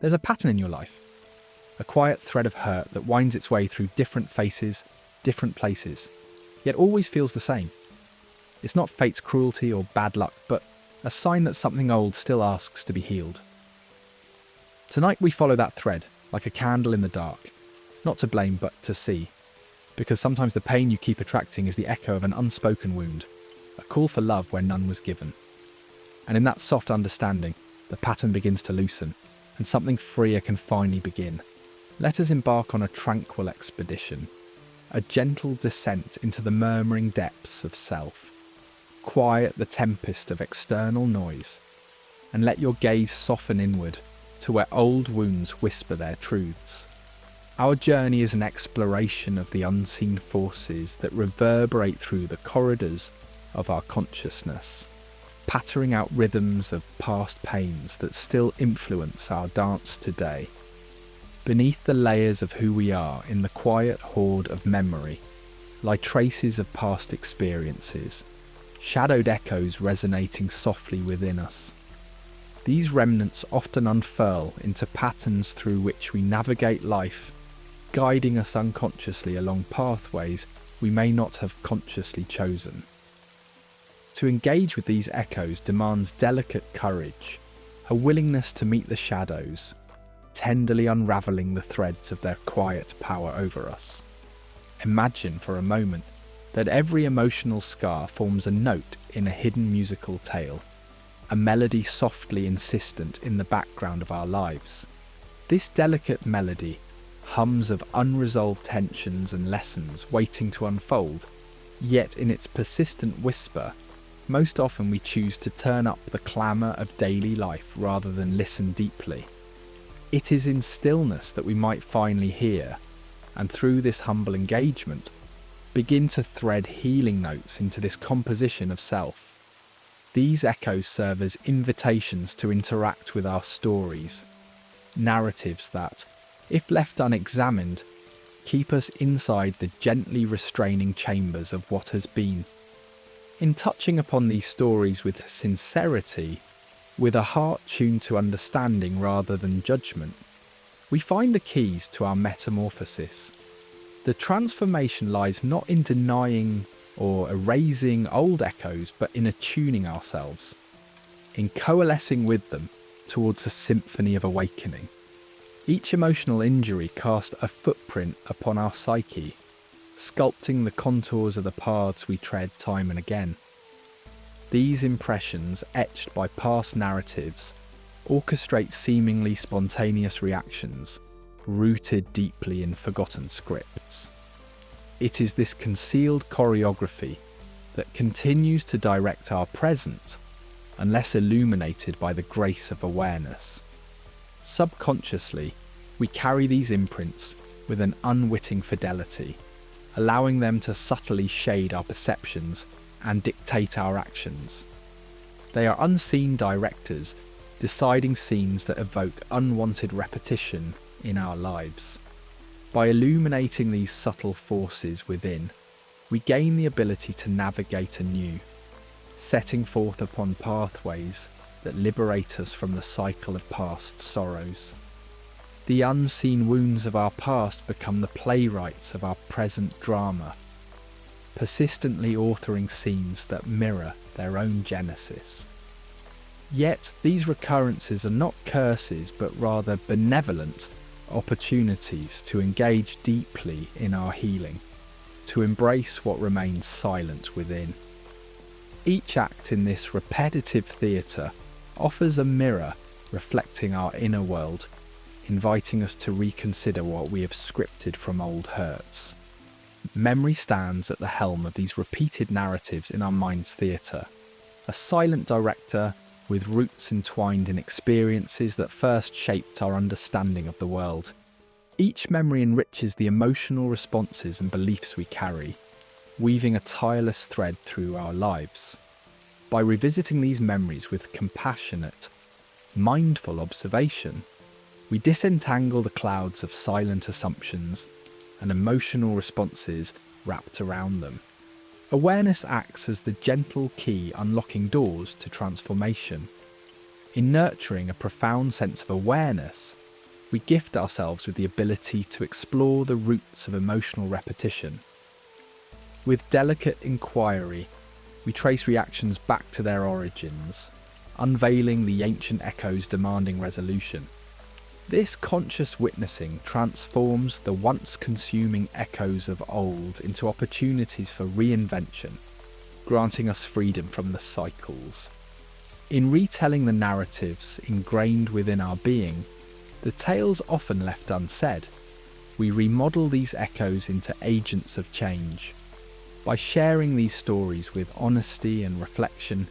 There's a pattern in your life, a quiet thread of hurt that winds its way through different faces, different places, yet always feels the same. It's not fate's cruelty or bad luck, but a sign that something old still asks to be healed. Tonight we follow that thread, like a candle in the dark, not to blame but to see, because sometimes the pain you keep attracting is the echo of an unspoken wound, a call for love where none was given. And in that soft understanding, the pattern begins to loosen, and something freer can finally begin. Let us embark on a tranquil expedition, a gentle descent into the murmuring depths of self. Quiet the tempest of external noise, and let your gaze soften inward to where old wounds whisper their truths. Our journey is an exploration of the unseen forces that reverberate through the corridors of our consciousness, pattering out rhythms of past pains that still influence our dance today. Beneath the layers of who we are in the quiet hoard of memory lie traces of past experiences, shadowed echoes resonating softly within us. These remnants often unfurl into patterns through which we navigate life, guiding us unconsciously along pathways we may not have consciously chosen. To engage with these echoes demands delicate courage, a willingness to meet the shadows, tenderly unravelling the threads of their quiet power over us. Imagine for a moment that every emotional scar forms a note in a hidden musical tale, a melody softly insistent in the background of our lives. This delicate melody hums of unresolved tensions and lessons waiting to unfold, yet in its persistent whisper, most often we choose to turn up the clamour of daily life rather than listen deeply. It is in stillness that we might finally hear, and through this humble engagement, begin to thread healing notes into this composition of self. These echoes serve as invitations to interact with our stories, narratives that, if left unexamined, keep us inside the gently restraining chambers of what has been. In touching upon these stories with sincerity, with a heart tuned to understanding rather than judgment, we find the keys to our metamorphosis. The transformation lies not in denying or erasing old echoes, but in attuning ourselves, in coalescing with them towards a symphony of awakening. Each emotional injury cast a footprint upon our psyche, sculpting the contours of the paths we tread time and again. These impressions, etched by past narratives, orchestrate seemingly spontaneous reactions, rooted deeply in forgotten scripts. It is this concealed choreography that continues to direct our present, unless illuminated by the grace of awareness. Subconsciously, we carry these imprints with an unwitting fidelity, allowing them to subtly shade our perceptions and dictate our actions. They are unseen directors, deciding scenes that evoke unwanted repetition in our lives. By illuminating these subtle forces within, we gain the ability to navigate anew, setting forth upon pathways that liberate us from the cycle of past sorrows. The unseen wounds of our past become the playwrights of our present drama, persistently authoring scenes that mirror their own genesis. Yet these recurrences are not curses, but rather benevolent opportunities to engage deeply in our healing, to embrace what remains silent within. Each act in this repetitive theatre offers a mirror reflecting our inner world, inviting us to reconsider what we have scripted from old hurts. Memory stands at the helm of these repeated narratives in our mind's theatre, a silent director with roots entwined in experiences that first shaped our understanding of the world. Each memory enriches the emotional responses and beliefs we carry, weaving a tireless thread through our lives. By revisiting these memories with compassionate, mindful observation, we disentangle the clouds of silent assumptions and emotional responses wrapped around them. Awareness acts as the gentle key unlocking doors to transformation. In nurturing a profound sense of awareness, we gift ourselves with the ability to explore the roots of emotional repetition. With delicate inquiry, we trace reactions back to their origins, unveiling the ancient echoes demanding resolution. This conscious witnessing transforms the once consuming echoes of old into opportunities for reinvention, granting us freedom from the cycles. In retelling the narratives ingrained within our being, the tales often left unsaid, we remodel these echoes into agents of change. By sharing these stories with honesty and reflection,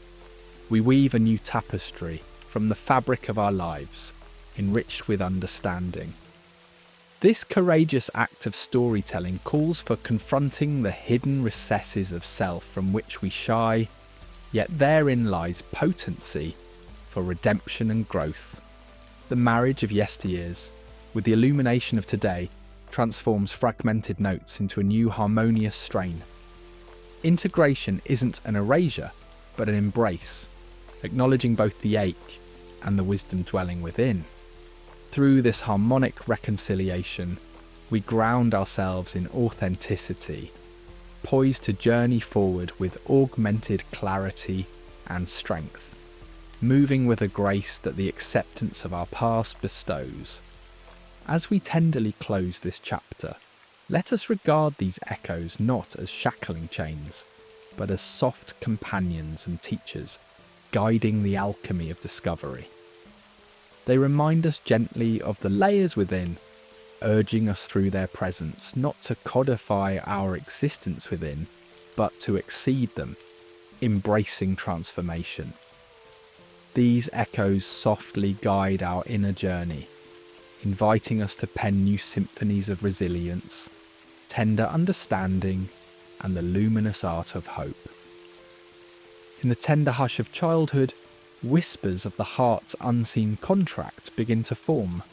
we weave a new tapestry from the fabric of our lives, enriched with understanding. This courageous act of storytelling calls for confronting the hidden recesses of self from which we shy, yet therein lies potency for redemption and growth. The marriage of yesteryears, with the illumination of today, transforms fragmented notes into a new harmonious strain. Integration isn't an erasure, but an embrace, acknowledging both the ache and the wisdom dwelling within. Through this harmonic reconciliation, we ground ourselves in authenticity, poised to journey forward with augmented clarity and strength, moving with a grace that the acceptance of our past bestows. As we tenderly close this chapter, let us regard these echoes not as shackling chains, but as soft companions and teachers, guiding the alchemy of discovery. They remind us gently of the layers within, urging us through their presence, not to codify our existence within, but to exceed them, embracing transformation. These echoes softly guide our inner journey, inviting us to pen new symphonies of resilience, tender understanding, and the luminous art of hope. In the tender hush of childhood, whispers of the heart's unseen contracts begin to form.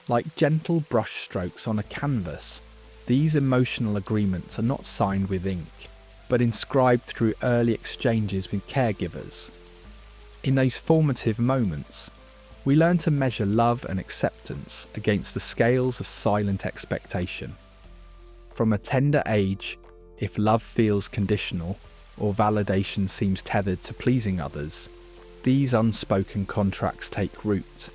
Like gentle brushstrokes on a canvas, these emotional agreements are not signed with ink, but inscribed through early exchanges with caregivers. In those formative moments, we learn to measure love and acceptance against the scales of silent expectation. From a tender age, if love feels conditional or validation seems tethered to pleasing others, these unspoken contracts take root,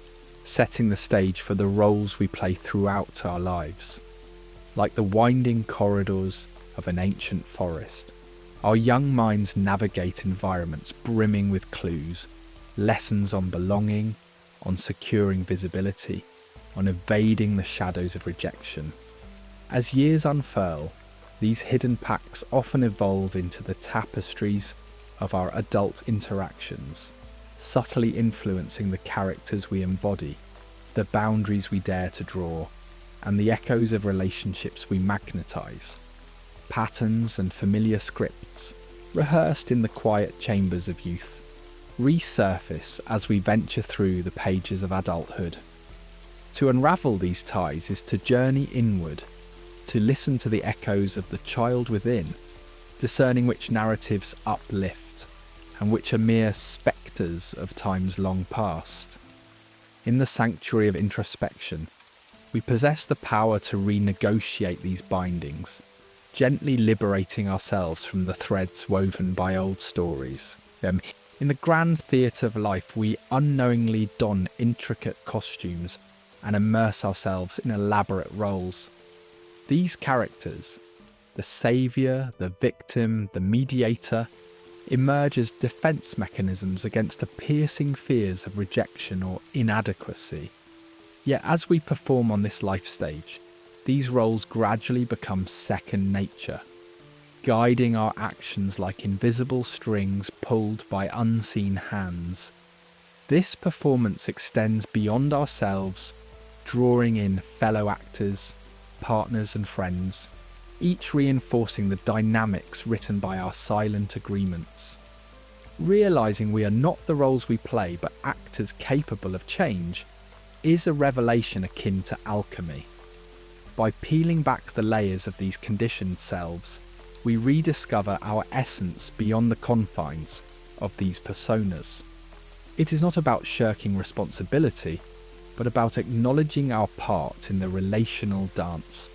setting the stage for the roles we play throughout our lives. Like the winding corridors of an ancient forest, our young minds navigate environments brimming with clues, lessons on belonging, on securing visibility, on evading the shadows of rejection. As years unfurl, these hidden pacts often evolve into the tapestries of our adult interactions, subtly influencing the characters we embody, the boundaries we dare to draw, and the echoes of relationships we magnetize. Patterns and familiar scripts, rehearsed in the quiet chambers of youth, resurface as we venture through the pages of adulthood. To unravel these ties is to journey inward, to listen to the echoes of the child within, discerning which narratives uplift and which are mere spectres of times long past. In the sanctuary of introspection, we possess the power to renegotiate these bindings, gently liberating ourselves from the threads woven by old stories. In the grand theatre of life, we unknowingly don intricate costumes and immerse ourselves in elaborate roles. These characters, the saviour, the victim, the mediator, emerge as defence mechanisms against the piercing fears of rejection or inadequacy. Yet as we perform on this life stage, these roles gradually become second nature, guiding our actions like invisible strings pulled by unseen hands. This performance extends beyond ourselves, drawing in fellow actors, partners and friends, each reinforcing the dynamics written by our silent agreements. Realising we are not the roles we play but actors capable of change is a revelation akin to alchemy. By peeling back the layers of these conditioned selves, we rediscover our essence beyond the confines of these personas. It is not about shirking responsibility, but about acknowledging our part in the relational dance,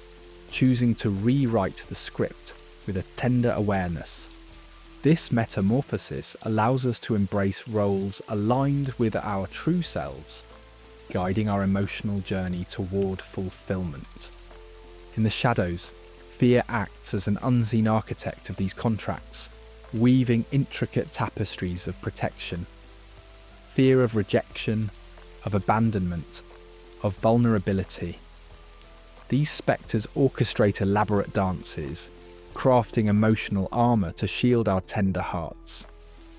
choosing to rewrite the script with a tender awareness. This metamorphosis allows us to embrace roles aligned with our true selves, guiding our emotional journey toward fulfillment. In the shadows, fear acts as an unseen architect of these contracts, weaving intricate tapestries of protection. Fear of rejection, of abandonment, of vulnerability. These spectres orchestrate elaborate dances, crafting emotional armour to shield our tender hearts.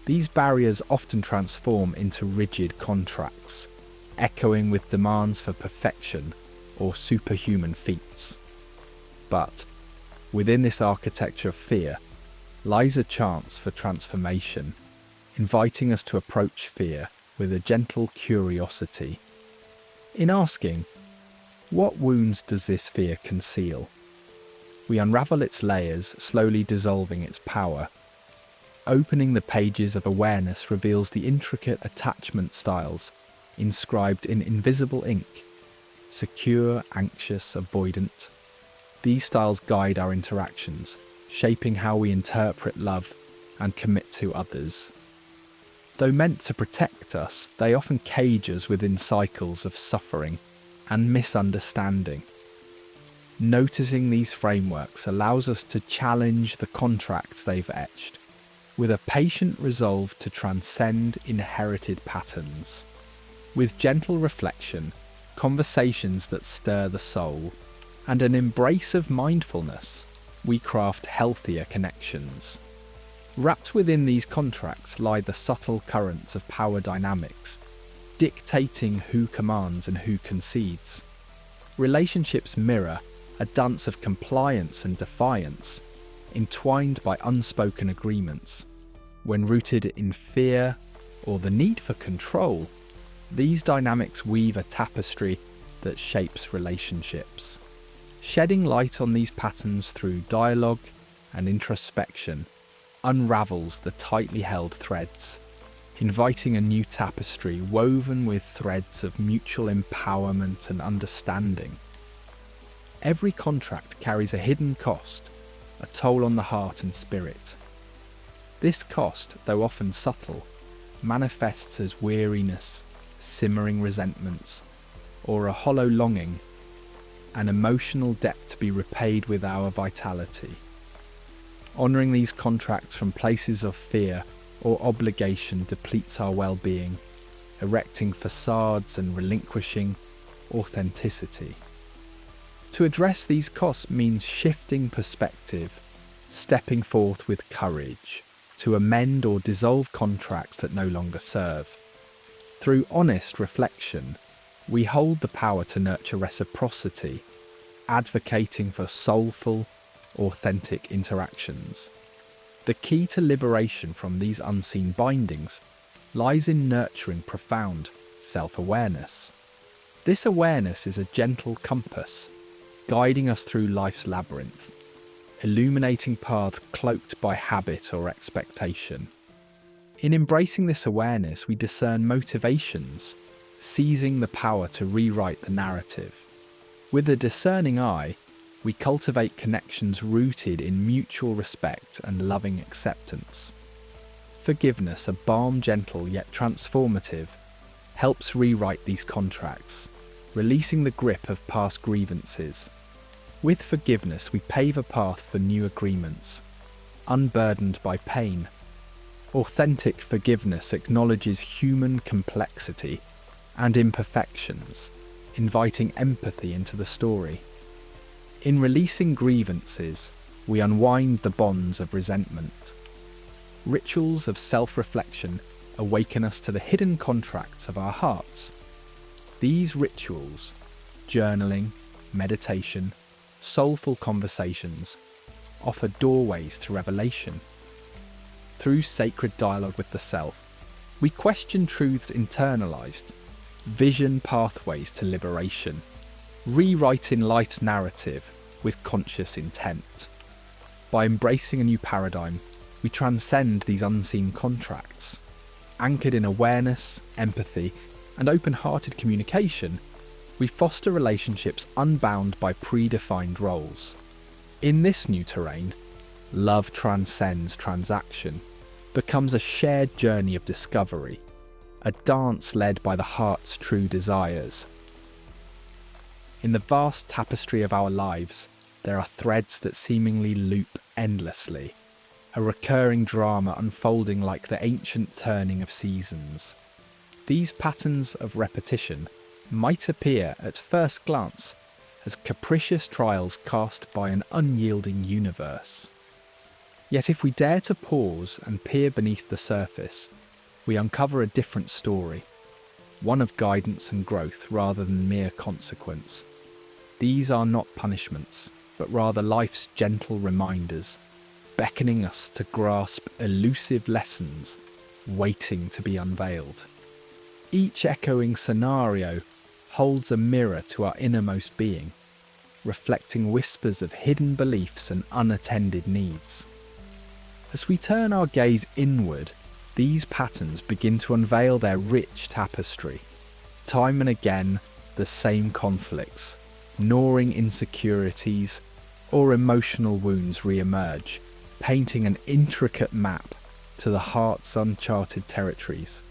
These barriers often transform into rigid contracts, echoing with demands for perfection or superhuman feats. But within this architecture of fear lies a chance for transformation, inviting us to approach fear with a gentle curiosity. In asking, what wounds does this fear conceal? We unravel its layers, slowly dissolving its power. Opening the pages of awareness reveals the intricate attachment styles inscribed in invisible ink: secure, anxious, avoidant. These styles guide our interactions, shaping how we interpret love and commit to others. Though meant to protect us, they often cage us within cycles of suffering and misunderstanding. Noticing these frameworks allows us to challenge the contracts they've etched, with a patient resolve to transcend inherited patterns. With gentle reflection, conversations that stir the soul, and an embrace of mindfulness, we craft healthier connections. Wrapped within these contracts lie the subtle currents of power dynamics, dictating who commands and who concedes. Relationships mirror a dance of compliance and defiance, entwined by unspoken agreements. When rooted in fear or the need for control, these dynamics weave a tapestry that shapes relationships. Shedding light on these patterns through dialogue and introspection unravels the tightly held threads, inviting a new tapestry woven with threads of mutual empowerment and understanding. Every contract carries a hidden cost, a toll on the heart and spirit. This cost, though often subtle, manifests as weariness, simmering resentments, or a hollow longing, an emotional debt to be repaid with our vitality. Honouring these contracts from places of fear or obligation depletes our well-being, erecting facades and relinquishing authenticity. To address these costs means shifting perspective, stepping forth with courage to amend or dissolve contracts that no longer serve. Through honest reflection, we hold the power to nurture reciprocity, advocating for soulful, authentic interactions. The key to liberation from these unseen bindings lies in nurturing profound self-awareness. This awareness is a gentle compass, guiding us through life's labyrinth, illuminating paths cloaked by habit or expectation. In embracing this awareness, we discern motivations, seizing the power to rewrite the narrative. With a discerning eye, we cultivate connections rooted in mutual respect and loving acceptance. Forgiveness, a balm gentle yet transformative, helps rewrite these contracts, releasing the grip of past grievances. With forgiveness, we pave a path for new agreements, unburdened by pain. Authentic forgiveness acknowledges human complexity and imperfections, inviting empathy into the story. In releasing grievances, we unwind the bonds of resentment. Rituals of self-reflection awaken us to the hidden contracts of our hearts. These rituals, journaling, meditation, soulful conversations, offer doorways to revelation. Through sacred dialogue with the self, we question truths internalized, vision pathways to liberation, rewriting life's narrative with conscious intent. By embracing a new paradigm, we transcend these unseen contracts. Anchored in awareness, empathy, and open-hearted communication, We foster relationships unbound by predefined roles. In this new terrain, love transcends transaction, becomes a shared journey of discovery, a dance led by the heart's true desires. In the vast tapestry of our lives, there are threads that seemingly loop endlessly, a recurring drama unfolding like the ancient turning of seasons. These patterns of repetition might appear at first glance as capricious trials cast by an unyielding universe. Yet if we dare to pause and peer beneath the surface, we uncover a different story, one of guidance and growth rather than mere consequence. These are not punishments, but rather life's gentle reminders, beckoning us to grasp elusive lessons waiting to be unveiled. Each echoing scenario holds a mirror to our innermost being, reflecting whispers of hidden beliefs and unattended needs. As we turn our gaze inward, these patterns begin to unveil their rich tapestry. Time and again, the same conflicts, gnawing insecurities, or emotional wounds re-emerge, painting an intricate map to the heart's uncharted territories.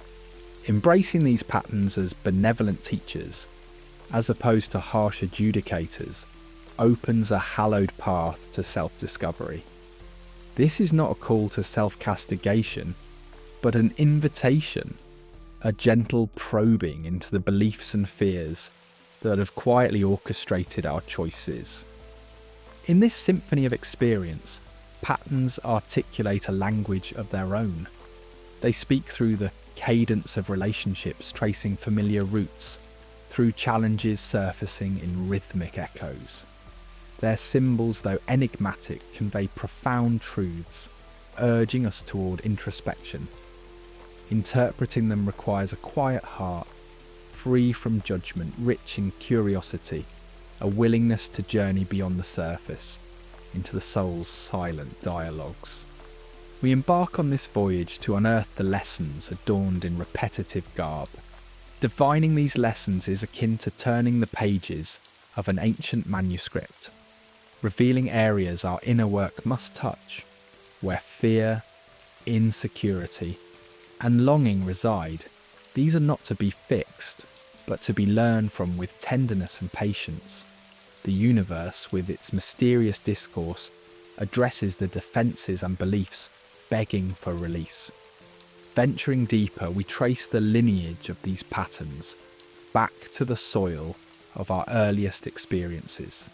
Embracing these patterns as benevolent teachers, as opposed to harsh adjudicators, opens a hallowed path to self-discovery. This is not a call to self-castigation, but an invitation, a gentle probing into the beliefs and fears that have quietly orchestrated our choices. In this symphony of experience, patterns articulate a language of their own. They speak through the cadence of relationships tracing familiar roots, through challenges surfacing in rhythmic echoes. Their symbols, though enigmatic, convey profound truths, urging us toward introspection. Interpreting them requires a quiet heart, free from judgment, rich in curiosity, a willingness to journey beyond the surface, into the soul's silent dialogues. We embark on this voyage to unearth the lessons adorned in repetitive garb. Divining these lessons is akin to turning the pages of an ancient manuscript, revealing areas our inner work must touch, where fear, insecurity, and longing reside. These are not to be fixed, but to be learned from with tenderness and patience. The universe, with its mysterious discourse, addresses the defences and beliefs begging for release. Venturing deeper, we trace the lineage of these patterns back to the soil of our earliest experiences.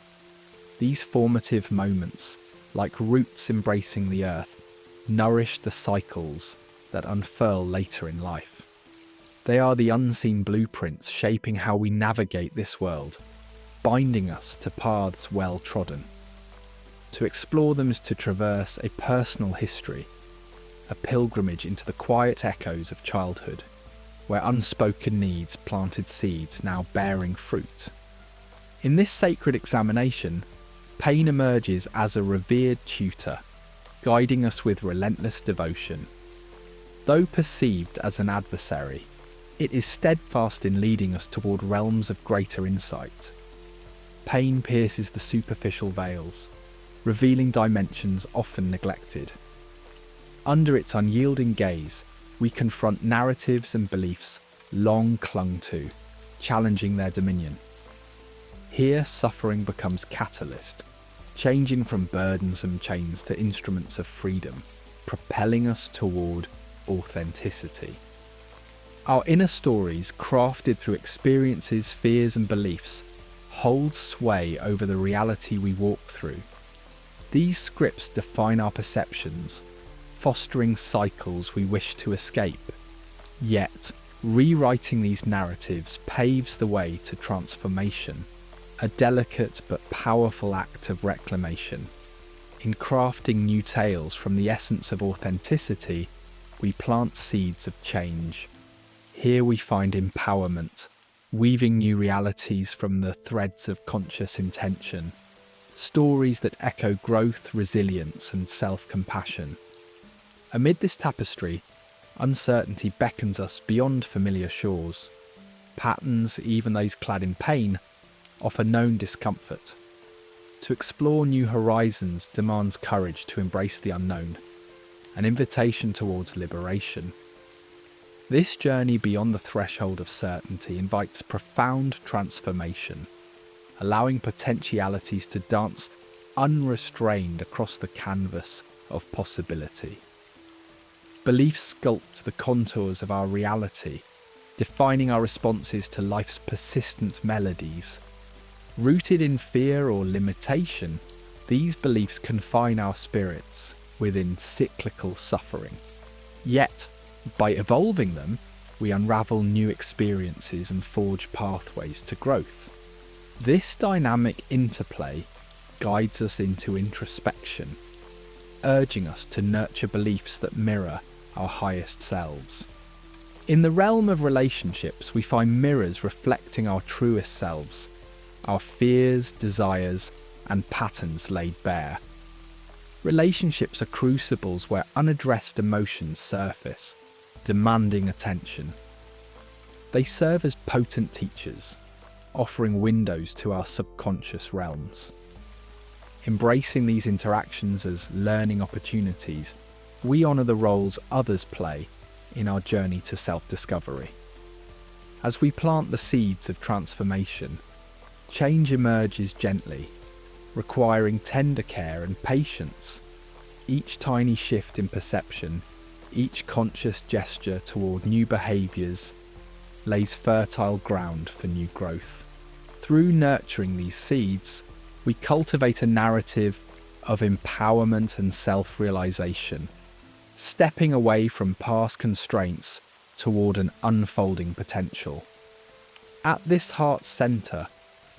These formative moments, like roots embracing the earth, nourish the cycles that unfurl later in life. They are the unseen blueprints shaping how we navigate this world, binding us to paths well trodden. To explore them is to traverse a personal history, a pilgrimage into the quiet echoes of childhood, where unspoken needs planted seeds now bearing fruit. In this sacred examination, pain emerges as a revered tutor, guiding us with relentless devotion. Though perceived as an adversary, it is steadfast in leading us toward realms of greater insight. Pain pierces the superficial veils, revealing dimensions often neglected. Under its unyielding gaze, we confront narratives and beliefs long clung to, challenging their dominion. Here, suffering becomes catalyst, changing from burdensome chains to instruments of freedom, propelling us toward authenticity. Our inner stories, crafted through experiences, fears, and beliefs, hold sway over the reality we walk through. These scripts define our perceptions, fostering cycles we wish to escape. Yet, rewriting these narratives paves the way to transformation, a delicate but powerful act of reclamation. In crafting new tales from the essence of authenticity, we plant seeds of change. Here we find empowerment, weaving new realities from the threads of conscious intention, stories that echo growth, resilience, and self-compassion. Amid this tapestry, uncertainty beckons us beyond familiar shores. Patterns, even those clad in pain, offer known discomfort. To explore new horizons demands courage to embrace the unknown, an invitation towards liberation. This journey beyond the threshold of certainty invites profound transformation, allowing potentialities to dance unrestrained across the canvas of possibility. Beliefs sculpt the contours of our reality, defining our responses to life's persistent melodies. Rooted in fear or limitation, these beliefs confine our spirits within cyclical suffering. Yet, by evolving them, we unravel new experiences and forge pathways to growth. This dynamic interplay guides us into introspection, urging us to nurture beliefs that mirror our highest selves. In the realm of relationships, we find mirrors reflecting our truest selves, our fears, desires, and patterns laid bare. Relationships are crucibles where unaddressed emotions surface, demanding attention. They serve as potent teachers, offering windows to our subconscious realms. Embracing these interactions as learning opportunities, we honour the roles others play in our journey to self-discovery. As we plant the seeds of transformation, change emerges gently, requiring tender care and patience. Each tiny shift in perception, each conscious gesture toward new behaviours, lays fertile ground for new growth. Through nurturing these seeds, we cultivate a narrative of empowerment and self-realisation, stepping away from past constraints toward an unfolding potential. At this heart's centre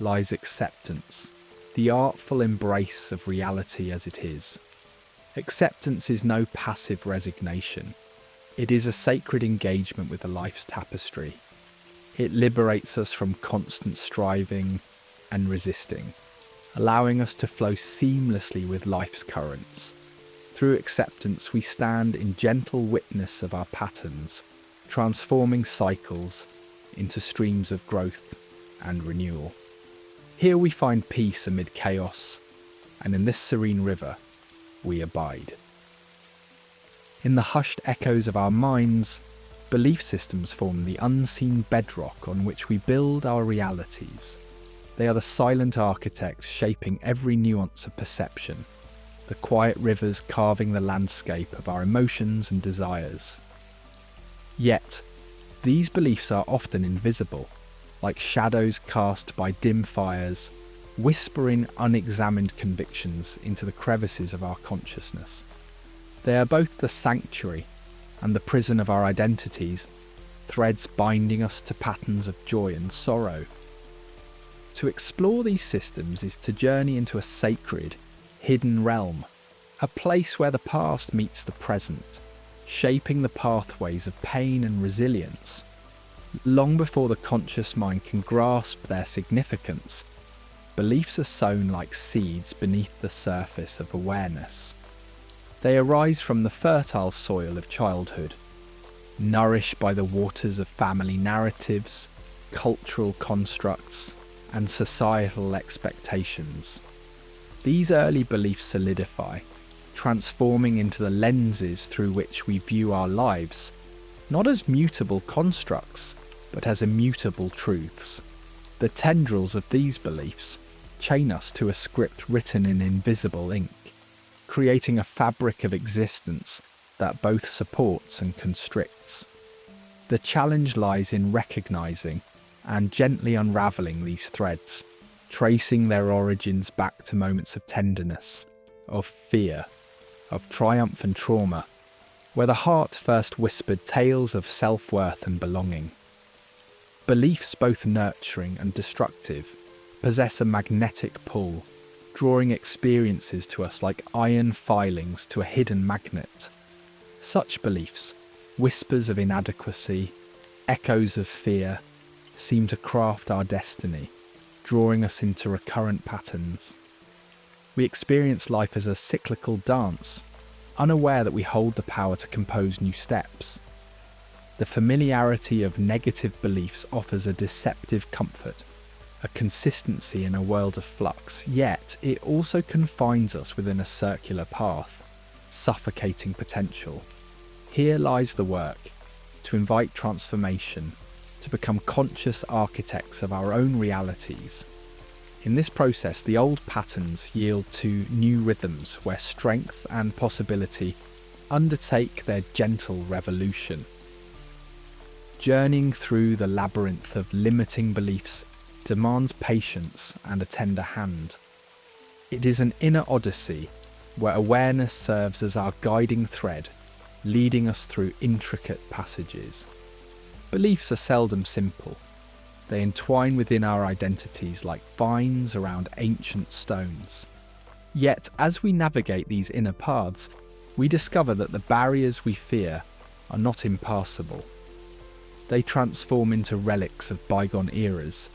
lies acceptance, the artful embrace of reality as it is. Acceptance is no passive resignation. It is a sacred engagement with the life's tapestry. It liberates us from constant striving and resisting, allowing us to flow seamlessly with life's currents. Through acceptance, we stand in gentle witness of our patterns, transforming cycles into streams of growth and renewal. Here we find peace amid chaos, and in this serene river, we abide. In the hushed echoes of our minds, belief systems form the unseen bedrock on which we build our realities. They are the silent architects shaping every nuance of perception, the quiet rivers carving the landscape of our emotions and desires. Yet, these beliefs are often invisible, like shadows cast by dim fires, whispering unexamined convictions into the crevices of our consciousness. They are both the sanctuary and the prison of our identities, threads binding us to patterns of joy and sorrow. To explore these systems is to journey into a sacred, hidden realm, a place where the past meets the present, shaping the pathways of pain and resilience. Long before the conscious mind can grasp their significance, beliefs are sown like seeds beneath the surface of awareness. They arise from the fertile soil of childhood, nourished by the waters of family narratives, cultural constructs, and societal expectations. These early beliefs solidify, transforming into the lenses through which we view our lives, not as mutable constructs, but as immutable truths. The tendrils of these beliefs chain us to a script written in invisible ink, creating a fabric of existence that both supports and constricts. The challenge lies in recognizing and gently unraveling these threads, tracing their origins back to moments of tenderness, of fear, of triumph and trauma, where the heart first whispered tales of self-worth and belonging. Beliefs, both nurturing and destructive, possess a magnetic pull, drawing experiences to us like iron filings to a hidden magnet. Such beliefs, whispers of inadequacy, echoes of fear, seem to craft our destiny, drawing us into recurrent patterns. We experience life as a cyclical dance, unaware that we hold the power to compose new steps. The familiarity of negative beliefs offers a deceptive comfort, a consistency in a world of flux, yet it also confines us within a circular path, suffocating potential. Here lies the work, to invite transformation, to become conscious architects of our own realities. In this process, the old patterns yield to new rhythms where strength and possibility undertake their gentle revolution. Journeying through the labyrinth of limiting beliefs demands patience and a tender hand. It is an inner odyssey where awareness serves as our guiding thread, leading us through intricate passages. Beliefs are seldom simple. They entwine within our identities like vines around ancient stones. Yet, as we navigate these inner paths, we discover that the barriers we fear are not impassable. They transform into relics of bygone eras,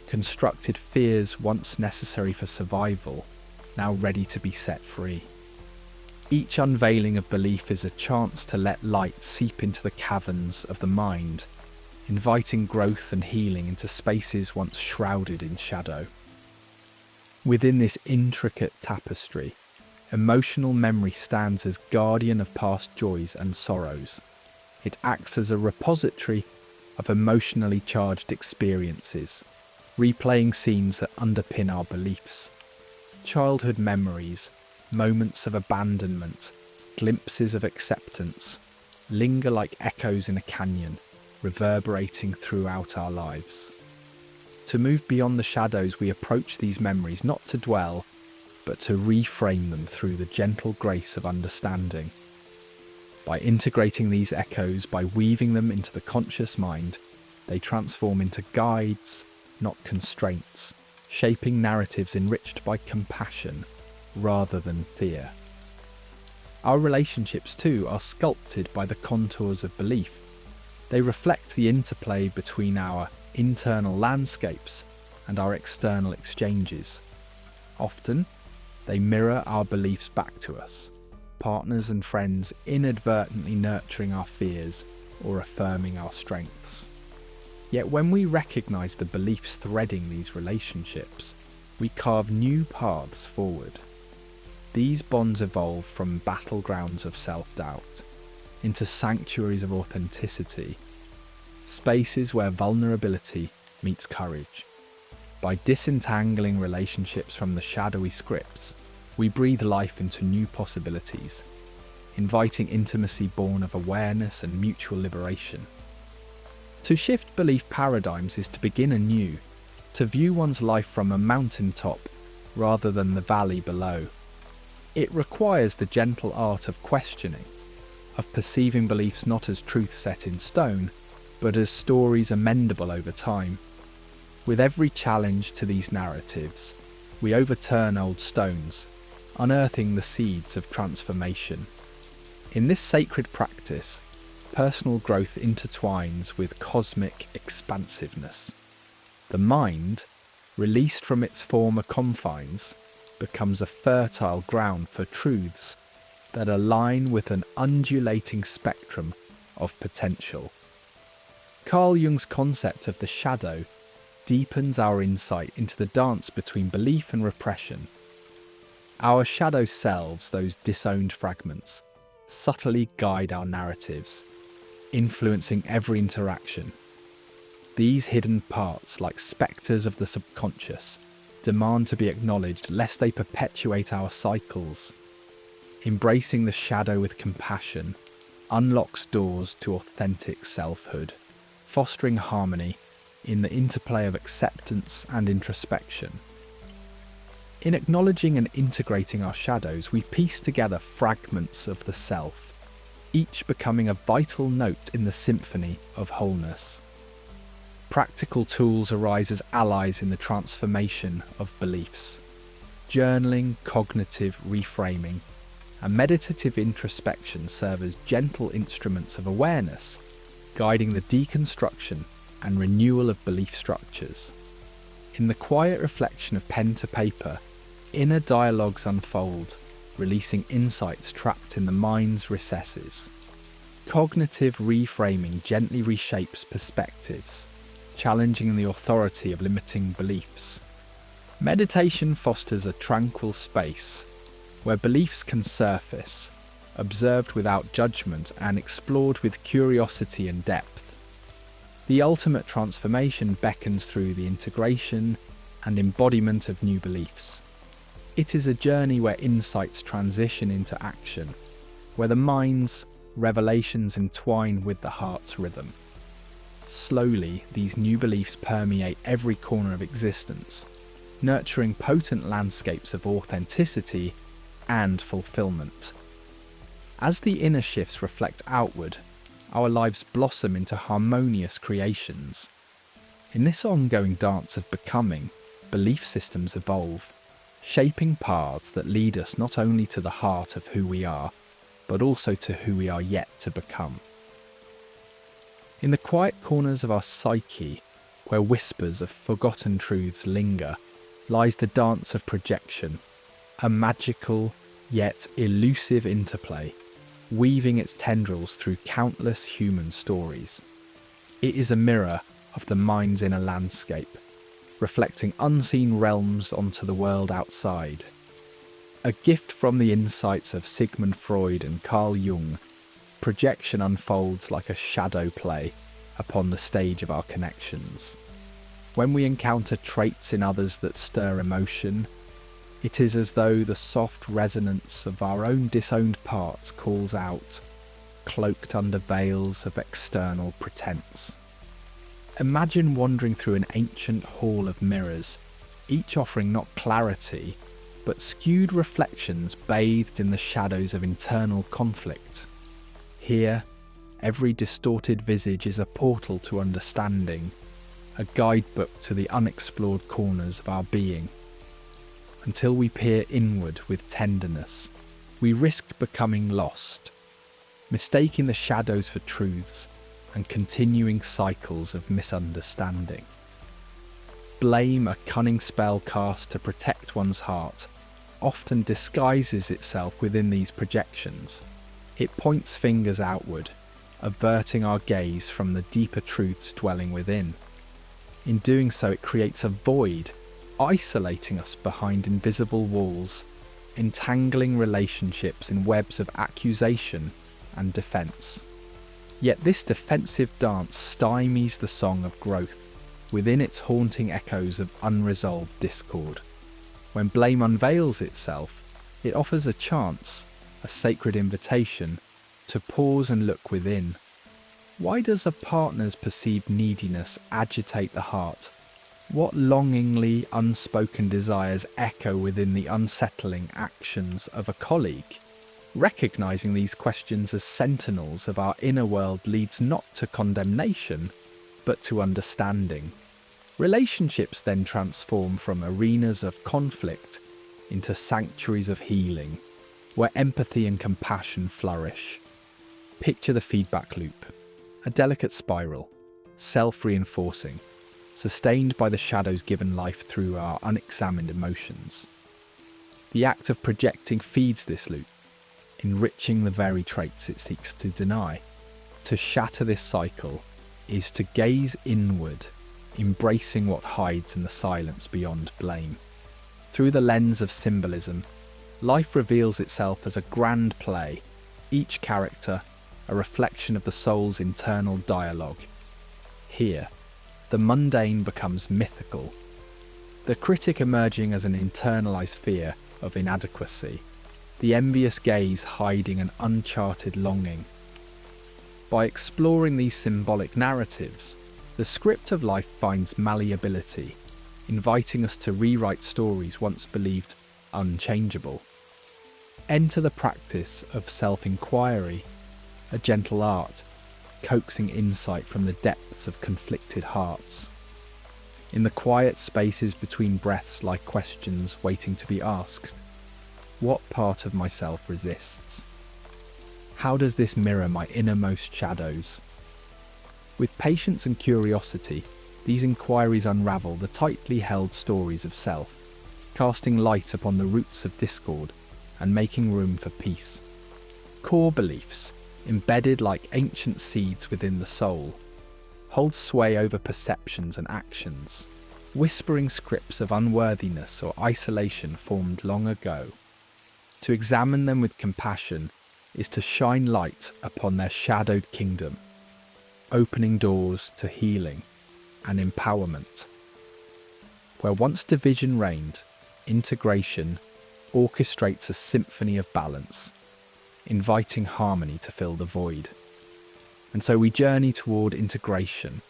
constructed fears once necessary for survival, now ready to be set free. Each unveiling of belief is a chance to let light seep into the caverns of the mind, inviting growth and healing into spaces once shrouded in shadow. Within this intricate tapestry, emotional memory stands as guardian of past joys and sorrows. It acts as a repository of emotionally charged experiences, replaying scenes that underpin our beliefs. Childhood memories, moments of abandonment, glimpses of acceptance, linger like echoes in a canyon, reverberating throughout our lives. To move beyond the shadows, we approach these memories not to dwell, but to reframe them through the gentle grace of understanding. By integrating these echoes, by weaving them into the conscious mind, they transform into guides, not constraints, shaping narratives enriched by compassion rather than fear. Our relationships, too, are sculpted by the contours of belief. They reflect the interplay between our internal landscapes and our external exchanges. Often, they mirror our beliefs back to us, partners and friends inadvertently nurturing our fears or affirming our strengths. Yet when we recognize the beliefs threading these relationships, we carve new paths forward. These bonds evolve from battlegrounds of self-doubt into sanctuaries of authenticity, spaces where vulnerability meets courage. By disentangling relationships from the shadowy scripts, we breathe life into new possibilities, inviting intimacy born of awareness and mutual liberation. To shift belief paradigms is to begin anew, to view one's life from a mountaintop rather than the valley below. It requires the gentle art of questioning, of perceiving beliefs not as truth set in stone, but as stories amendable over time. With every challenge to these narratives, we overturn old stones, unearthing the seeds of transformation. In this sacred practice, personal growth intertwines with cosmic expansiveness. The mind, released from its former confines, becomes a fertile ground for truths that align with an undulating spectrum of potential. Carl Jung's concept of the shadow deepens our insight into the dance between belief and repression. Our shadow selves, those disowned fragments, subtly guide our narratives, influencing every interaction. These hidden parts, like spectres of the subconscious, demand to be acknowledged lest they perpetuate our cycles. Embracing the shadow with compassion unlocks doors to authentic selfhood, fostering harmony in the interplay of acceptance and introspection. In acknowledging and integrating our shadows, we piece together fragments of the self, each becoming a vital note in the symphony of wholeness. Practical tools arise as allies in the transformation of beliefs. Journaling, cognitive reframing, and meditative introspection serve as gentle instruments of awareness, guiding the deconstruction and renewal of belief structures. In the quiet reflection of pen to paper, inner dialogues unfold, releasing insights trapped in the mind's recesses. Cognitive reframing gently reshapes perspectives, challenging the authority of limiting beliefs. Meditation fosters a tranquil space where beliefs can surface, observed without judgment and explored with curiosity and depth. The ultimate transformation beckons through the integration and embodiment of new beliefs. It is a journey where insights transition into action, where the mind's revelations entwine with the heart's rhythm. Slowly, these new beliefs permeate every corner of existence, nurturing potent landscapes of authenticity and fulfillment. As the inner shifts reflect outward, our lives blossom into harmonious creations. In this ongoing dance of becoming, belief systems evolve, shaping paths that lead us not only to the heart of who we are, but also to who we are yet to become. In the quiet corners of our psyche, where whispers of forgotten truths linger, lies the dance of projection, a magical yet elusive interplay, weaving its tendrils through countless human stories. It is a mirror of the mind's inner landscape, reflecting unseen realms onto the world outside. A gift from the insights of Sigmund Freud and Carl Jung, projection unfolds like a shadow play upon the stage of our connections. When we encounter traits in others that stir emotion, it is as though the soft resonance of our own disowned parts calls out, cloaked under veils of external pretense. Imagine wandering through an ancient hall of mirrors, each offering not clarity, but skewed reflections bathed in the shadows of internal conflict. Here, every distorted visage is a portal to understanding, a guidebook to the unexplored corners of our being. Until we peer inward with tenderness, we risk becoming lost, mistaking the shadows for truths and continuing cycles of misunderstanding. Blame, a cunning spell cast to protect one's heart, often disguises itself within these projections. It points fingers outward, averting our gaze from the deeper truths dwelling within. In doing so, it creates a void, isolating us behind invisible walls, entangling relationships in webs of accusation and defense. Yet this defensive dance stymies the song of growth within its haunting echoes of unresolved discord. When blame unveils itself, it offers a chance, a sacred invitation, to pause and look within. Why does a partner's perceived neediness agitate the heart? What longingly unspoken desires echo within the unsettling actions of a colleague? Recognizing these questions as sentinels of our inner world leads not to condemnation, but to understanding. Relationships then transform from arenas of conflict into sanctuaries of healing, where empathy and compassion flourish. Picture the feedback loop, a delicate spiral, self-reinforcing, sustained by the shadows given life through our unexamined emotions. The act of projecting feeds this loop, enriching the very traits it seeks to deny. To shatter this cycle is to gaze inward, embracing what hides in the silence beyond blame. Through the lens of symbolism, life reveals itself as a grand play, each character a reflection of the soul's internal dialogue. Here, the mundane becomes mythical, the critic emerging as an internalized fear of inadequacy, the envious gaze hiding an uncharted longing. By exploring these symbolic narratives, the script of life finds malleability, inviting us to rewrite stories once believed unchangeable. Enter the practice of self-inquiry, a gentle art, coaxing insight from the depths of conflicted hearts. In the quiet spaces between breaths lie questions waiting to be asked. What part of myself resists? How does this mirror my innermost shadows? With patience and curiosity, these inquiries unravel the tightly held stories of self, casting light upon the roots of discord and making room for peace. Core beliefs, embedded like ancient seeds within the soul, hold sway over perceptions and actions, whispering scripts of unworthiness or isolation formed long ago. To examine them with compassion is to shine light upon their shadowed kingdom, opening doors to healing and empowerment. Where once division reigned, integration orchestrates a symphony of balance, inviting harmony to fill the void. And so we journey toward integration,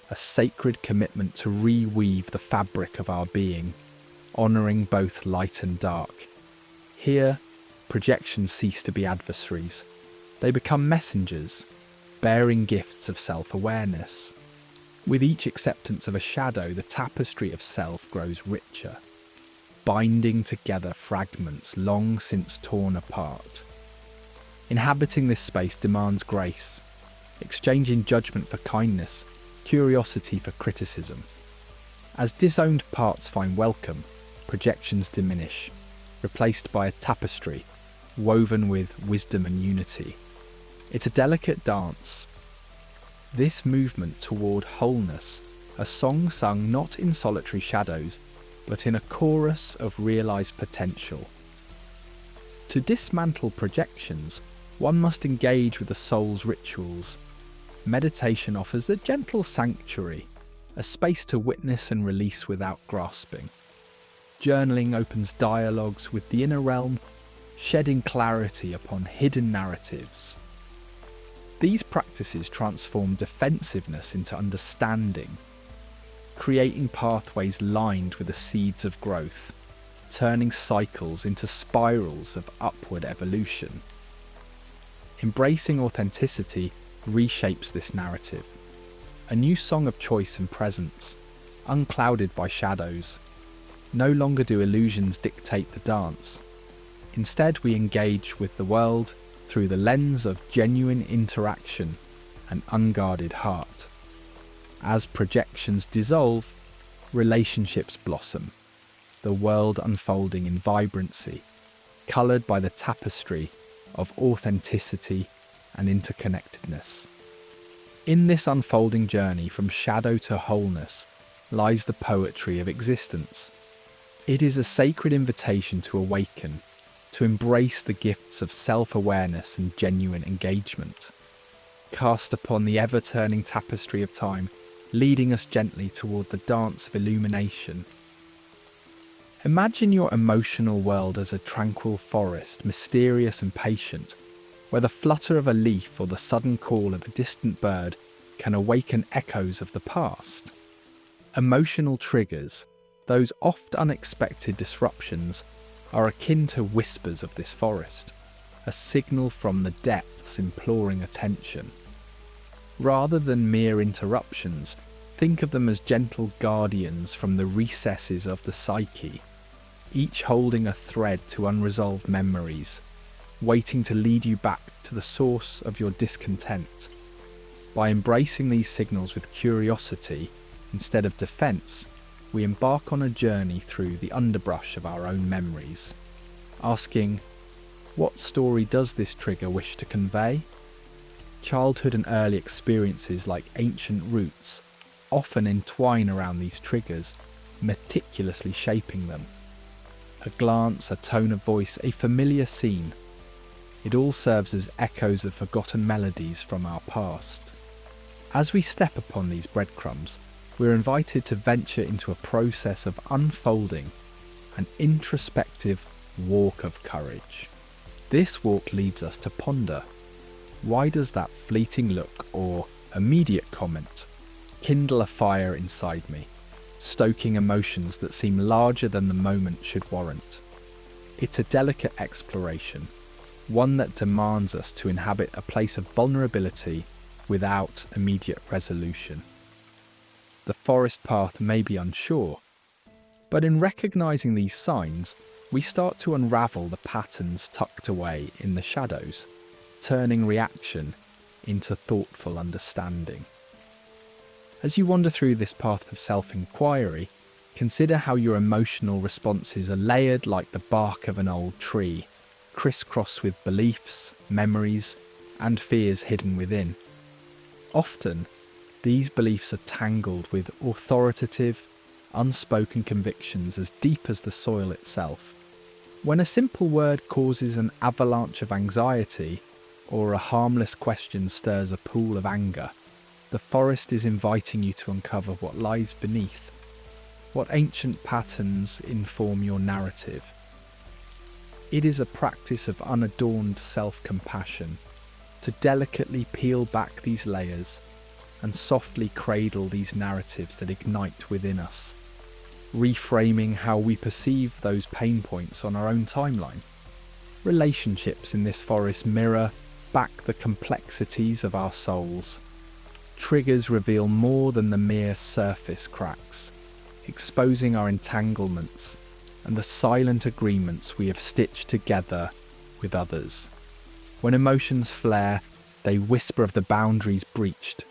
a sacred commitment to reweave the fabric of our being, honouring both light and dark. Here, projections cease to be adversaries. They become messengers, bearing gifts of self-awareness. With each acceptance of a shadow, the tapestry of self grows richer, binding together fragments long since torn apart. Inhabiting this space demands grace, exchanging judgment for kindness, curiosity for criticism. As disowned parts find welcome, projections diminish, replaced by a tapestry woven with wisdom and unity. It's a delicate dance. This movement toward wholeness, a song sung not in solitary shadows, but in a chorus of realised potential. To dismantle projections, one must engage with the soul's rituals. Meditation offers a gentle sanctuary, a space to witness and release without grasping. Journaling opens dialogues with the inner realm, shedding clarity upon hidden narratives. These practices transform defensiveness into understanding, creating pathways lined with the seeds of growth, turning cycles into spirals of upward evolution. Embracing authenticity reshapes this narrative, a new song of choice and presence, unclouded by shadows. No longer do illusions dictate the dance. Instead, we engage with the world through the lens of genuine interaction and unguarded heart. As projections dissolve, relationships blossom, the world unfolding in vibrancy, coloured by the tapestry of authenticity and interconnectedness. In this unfolding journey from shadow to wholeness lies the poetry of existence. It is a sacred invitation to awaken, to embrace the gifts of self-awareness and genuine engagement, cast upon the ever-turning tapestry of time, leading us gently toward the dance of illumination. Imagine your emotional world as a tranquil forest, mysterious and patient, where the flutter of a leaf or the sudden call of a distant bird can awaken echoes of the past. Emotional triggers, those oft unexpected disruptions, are akin to whispers of this forest, a signal from the depths imploring attention. Rather than mere interruptions, think of them as gentle guardians from the recesses of the psyche, each holding a thread to unresolved memories, waiting to lead you back to the source of your discontent. By embracing these signals with curiosity instead of defence, we embark on a journey through the underbrush of our own memories, asking, what story does this trigger wish to convey? Childhood and early experiences, like ancient roots, often entwine around these triggers, meticulously shaping them. A glance, a tone of voice, a familiar scene. It all serves as echoes of forgotten melodies from our past. As we step upon these breadcrumbs, we're invited to venture into a process of unfolding, an introspective walk of courage. This walk leads us to ponder, why does that fleeting look or immediate comment kindle a fire inside me, stoking emotions that seem larger than the moment should warrant? It's a delicate exploration, one that demands us to inhabit a place of vulnerability without immediate resolution. The forest path may be unsure, but in recognizing these signs, we start to unravel the patterns tucked away in the shadows, turning reaction into thoughtful understanding. As you wander through this path of self-inquiry, consider how your emotional responses are layered like the bark of an old tree, crisscrossed with beliefs, memories, and fears hidden within. Often, these beliefs are tangled with authoritative, unspoken convictions as deep as the soil itself. When a simple word causes an avalanche of anxiety, or a harmless question stirs a pool of anger, the forest is inviting you to uncover what lies beneath. What ancient patterns inform your narrative? It is a practice of unadorned self-compassion, to delicately peel back these layers and softly cradle these narratives that ignite within us, reframing how we perceive those pain points on our own timeline. Relationships in this forest mirror back the complexities of our souls. Triggers reveal more than the mere surface cracks, exposing our entanglements and the silent agreements we have stitched together with others. When emotions flare, they whisper of the boundaries breached,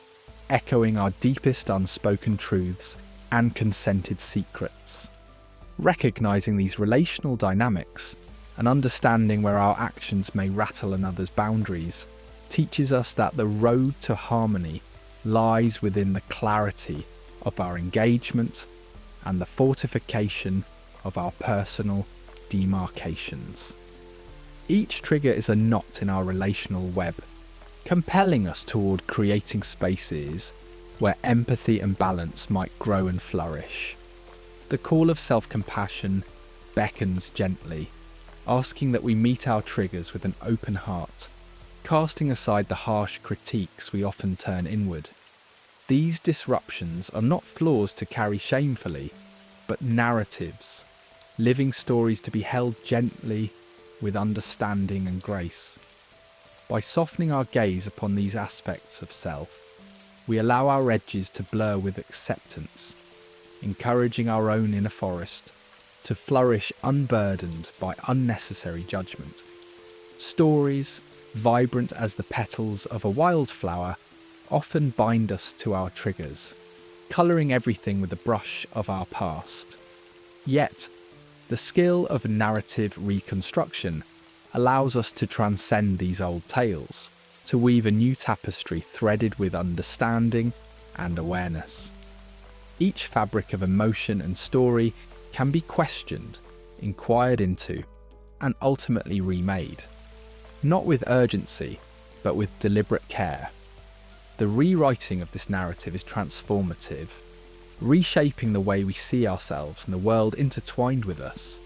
echoing our deepest unspoken truths and consented secrets. Recognizing these relational dynamics and understanding where our actions may rattle another's boundaries teaches us that the road to harmony lies within the clarity of our engagement and the fortification of our personal demarcations. Each trigger is a knot in our relational web, compelling us toward creating spaces where empathy and balance might grow and flourish. The call of self-compassion beckons gently, asking that we meet our triggers with an open heart, casting aside the harsh critiques we often turn inward. These disruptions are not flaws to carry shamefully, but narratives, living stories to be held gently with understanding and grace. By softening our gaze upon these aspects of self, we allow our edges to blur with acceptance, encouraging our own inner forest to flourish unburdened by unnecessary judgment. Stories, vibrant as the petals of a wildflower, often bind us to our triggers, colouring everything with the brush of our past. Yet, the skill of narrative reconstruction allows us to transcend these old tales, to weave a new tapestry threaded with understanding and awareness. Each fabric of emotion and story can be questioned, inquired into, and ultimately remade, not with urgency, but with deliberate care. The rewriting of this narrative is transformative, reshaping the way we see ourselves and the world intertwined with us.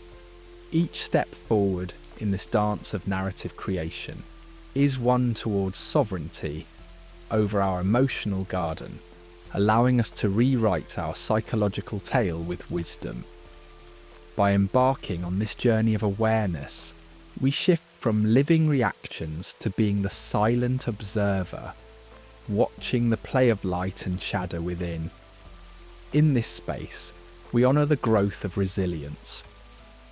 Each step forward in this dance of narrative creation is one towards sovereignty over our emotional garden, allowing us to rewrite our psychological tale with wisdom. By embarking on this journey of awareness, we shift from living reactions to being the silent observer, watching the play of light and shadow within. In this space, we honour the growth of resilience,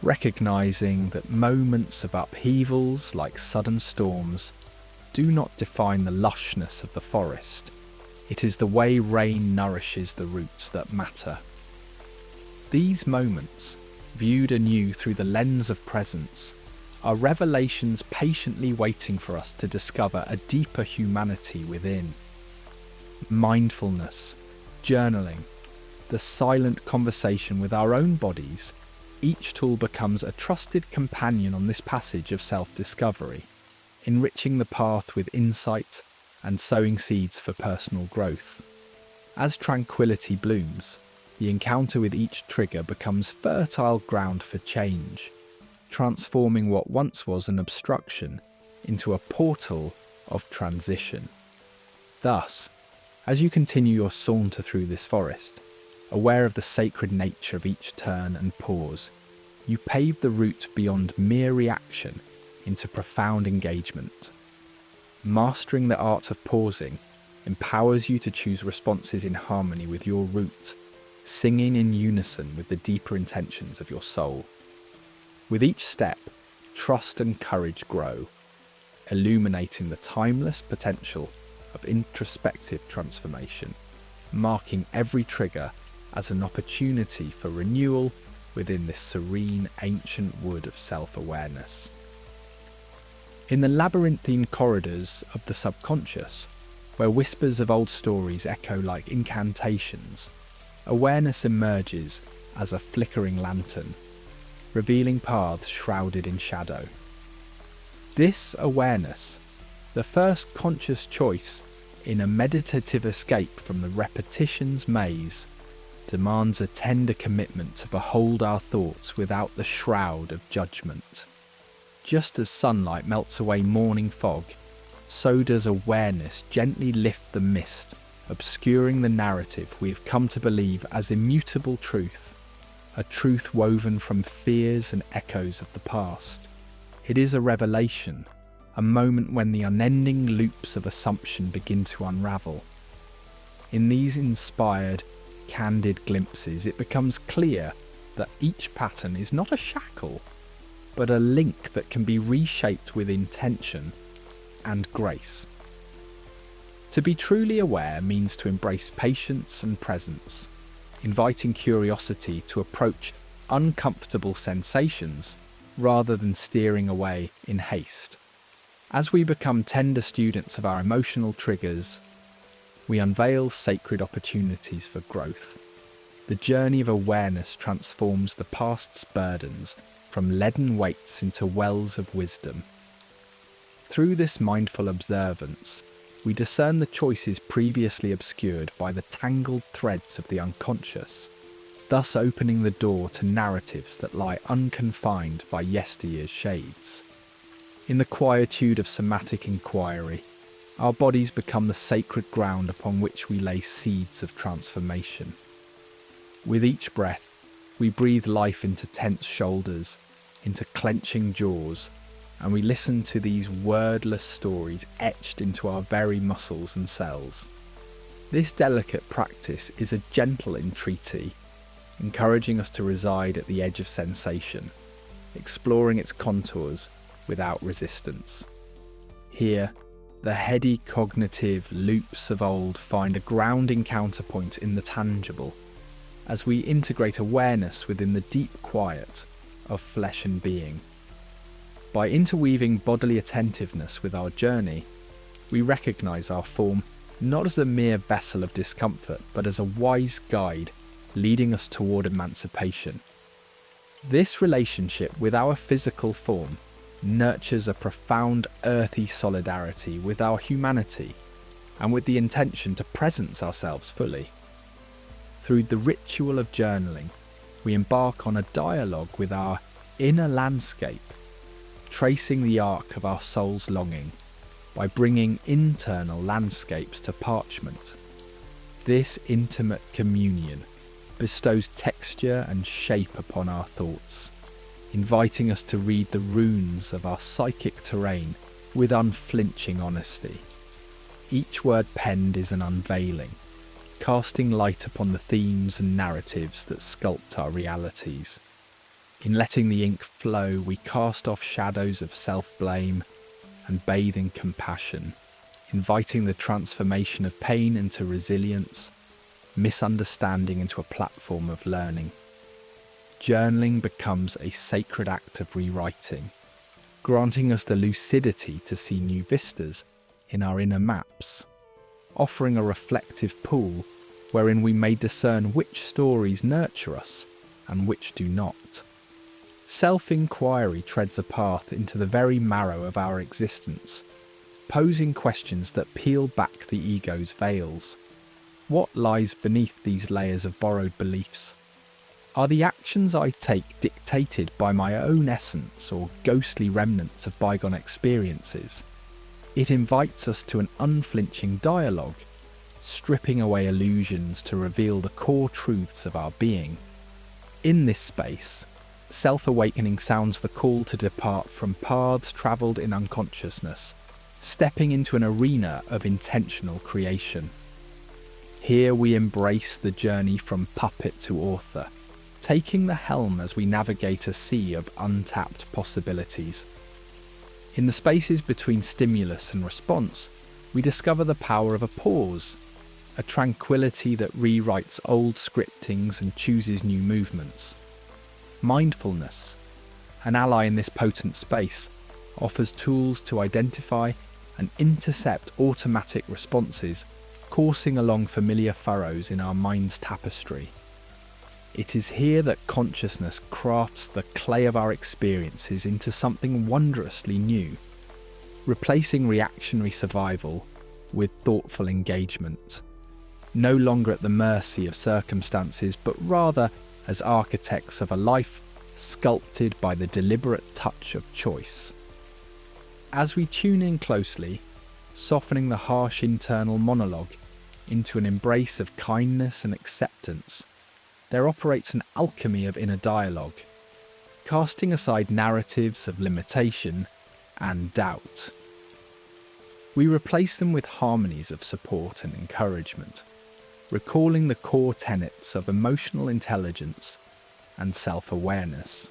recognising that moments of upheavals like sudden storms do not define the lushness of the forest. It is the way rain nourishes the roots that matter. These moments, viewed anew through the lens of presence, are revelations patiently waiting for us to discover a deeper humanity within. Mindfulness, journaling, the silent conversation with our own bodies, each tool becomes a trusted companion on this passage of self-discovery, enriching the path with insight and sowing seeds for personal growth. As tranquility blooms, the encounter with each trigger becomes fertile ground for change, transforming what once was an obstruction into a portal of transition. Thus, as you continue your saunter through this forest, aware of the sacred nature of each turn and pause, you pave the route beyond mere reaction into profound engagement. Mastering the art of pausing empowers you to choose responses in harmony with your root, singing in unison with the deeper intentions of your soul. With each step, trust and courage grow, illuminating the timeless potential of introspective transformation, marking every trigger as an opportunity for renewal within this serene, ancient wood of self-awareness. In the labyrinthine corridors of the subconscious, where whispers of old stories echo like incantations, awareness emerges as a flickering lantern, revealing paths shrouded in shadow. This awareness, the first conscious choice in a meditative escape from the repetition's maze, demands a tender commitment to behold our thoughts without the shroud of judgment. Just as sunlight melts away morning fog, so does awareness gently lift the mist, obscuring the narrative we have come to believe as immutable truth, a truth woven from fears and echoes of the past. It is a revelation, a moment when the unending loops of assumption begin to unravel. In these inspired, candid glimpses, it becomes clear that each pattern is not a shackle, but a link that can be reshaped with intention and grace. To be truly aware means to embrace patience and presence, inviting curiosity to approach uncomfortable sensations rather than steering away in haste. As we become tender students of our emotional triggers, we unveil sacred opportunities for growth. The journey of awareness transforms the past's burdens from leaden weights into wells of wisdom. Through this mindful observance, we discern the choices previously obscured by the tangled threads of the unconscious, thus opening the door to narratives that lie unconfined by yesteryear's shades. In the quietude of somatic inquiry, our bodies become the sacred ground upon which we lay seeds of transformation. With each breath, we breathe life into tense shoulders, into clenching jaws, and we listen to these wordless stories etched into our very muscles and cells. This delicate practice is a gentle entreaty, encouraging us to reside at the edge of sensation, exploring its contours without resistance. Here, the heady cognitive loops of old find a grounding counterpoint in the tangible, as we integrate awareness within the deep quiet of flesh and being. By interweaving bodily attentiveness with our journey, we recognize our form not as a mere vessel of discomfort, but as a wise guide leading us toward emancipation. This relationship with our physical form nurtures a profound earthy solidarity with our humanity and with the intention to presence ourselves fully. Through the ritual of journaling, we embark on a dialogue with our inner landscape, tracing the arc of our soul's longing by bringing internal landscapes to parchment. This intimate communion bestows texture and shape upon our thoughts, inviting us to read the runes of our psychic terrain with unflinching honesty. Each word penned is an unveiling, casting light upon the themes and narratives that sculpt our realities. In letting the ink flow, we cast off shadows of self-blame and bathe in compassion, inviting the transformation of pain into resilience, misunderstanding into a platform of learning. Journaling becomes a sacred act of rewriting, granting us the lucidity to see new vistas in our inner maps, offering a reflective pool wherein we may discern which stories nurture us and which do not. Self-inquiry treads a path into the very marrow of our existence, posing questions that peel back the ego's veils. What lies beneath these layers of borrowed beliefs? Are the actions I take dictated by my own essence or ghostly remnants of bygone experiences? It invites us to an unflinching dialogue, stripping away illusions to reveal the core truths of our being. In this space, self-awakening sounds the call to depart from paths travelled in unconsciousness, stepping into an arena of intentional creation. Here we embrace the journey from puppet to author, taking the helm as we navigate a sea of untapped possibilities. In the spaces between stimulus and response, we discover the power of a pause, a tranquility that rewrites old scriptings and chooses new movements. Mindfulness, an ally in this potent space, offers tools to identify and intercept automatic responses coursing along familiar furrows in our mind's tapestry. It is here that consciousness crafts the clay of our experiences into something wondrously new, replacing reactionary survival with thoughtful engagement, no longer at the mercy of circumstances, but rather as architects of a life sculpted by the deliberate touch of choice. As we tune in closely, softening the harsh internal monologue into an embrace of kindness and acceptance, there operates an alchemy of inner dialogue, casting aside narratives of limitation and doubt. We replace them with harmonies of support and encouragement, recalling the core tenets of emotional intelligence and self-awareness.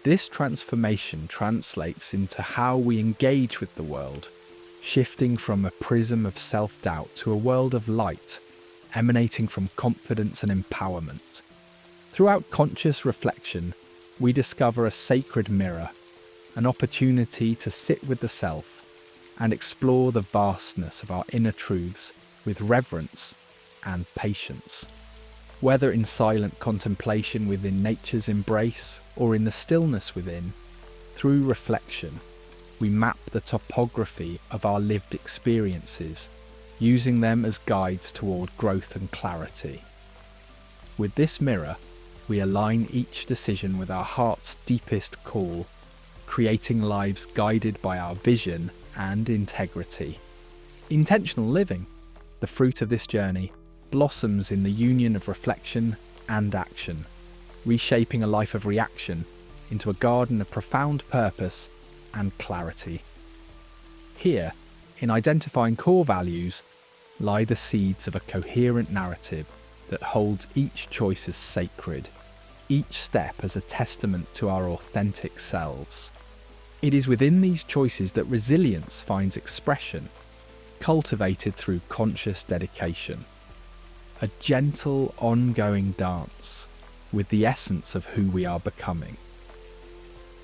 This transformation translates into how we engage with the world, shifting from a prism of self-doubt to a world of light, emanating from confidence and empowerment. Throughout conscious reflection, we discover a sacred mirror, an opportunity to sit with the self and explore the vastness of our inner truths with reverence and patience. Whether in silent contemplation within nature's embrace or in the stillness within, through reflection, we map the topography of our lived experiences, using them as guides toward growth and clarity. With this mirror, we align each decision with our heart's deepest call, creating lives guided by our vision and integrity. Intentional living, the fruit of this journey, blossoms in the union of reflection and action, reshaping a life of reaction into a garden of profound purpose and clarity. Here, in identifying core values, lie the seeds of a coherent narrative that holds each choice as sacred, each step as a testament to our authentic selves. It is within these choices that resilience finds expression, cultivated through conscious dedication. A gentle, ongoing dance with the essence of who we are becoming.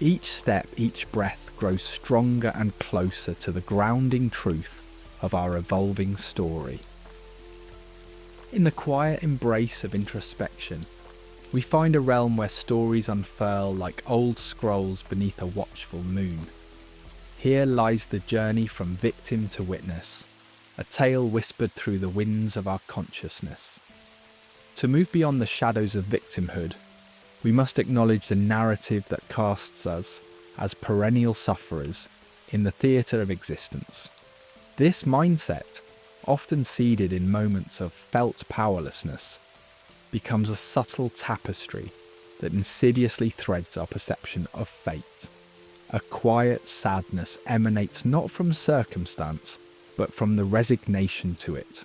Each step, each breath grows stronger and closer to the grounding truth of our evolving story. In the quiet embrace of introspection, we find a realm where stories unfurl like old scrolls beneath a watchful moon. Here lies the journey from victim to witness, a tale whispered through the winds of our consciousness. To move beyond the shadows of victimhood, we must acknowledge the narrative that casts us as perennial sufferers in the theatre of existence. This mindset, often seeded in moments of felt powerlessness, becomes a subtle tapestry that insidiously threads our perception of fate. A quiet sadness emanates not from circumstance, but from the resignation to it,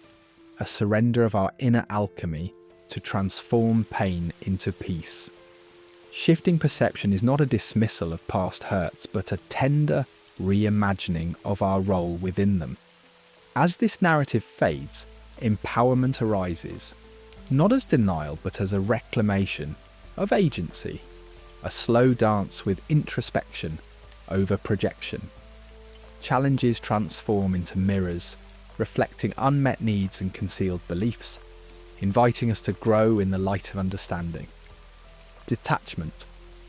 a surrender of our inner alchemy to transform pain into peace. Shifting perception is not a dismissal of past hurts, but a tender reimagining of our role within them. As this narrative fades, empowerment arises, not as denial, but as a reclamation of agency, a slow dance with introspection over projection. Challenges transform into mirrors, reflecting unmet needs and concealed beliefs, inviting us to grow in the light of understanding. Detachment,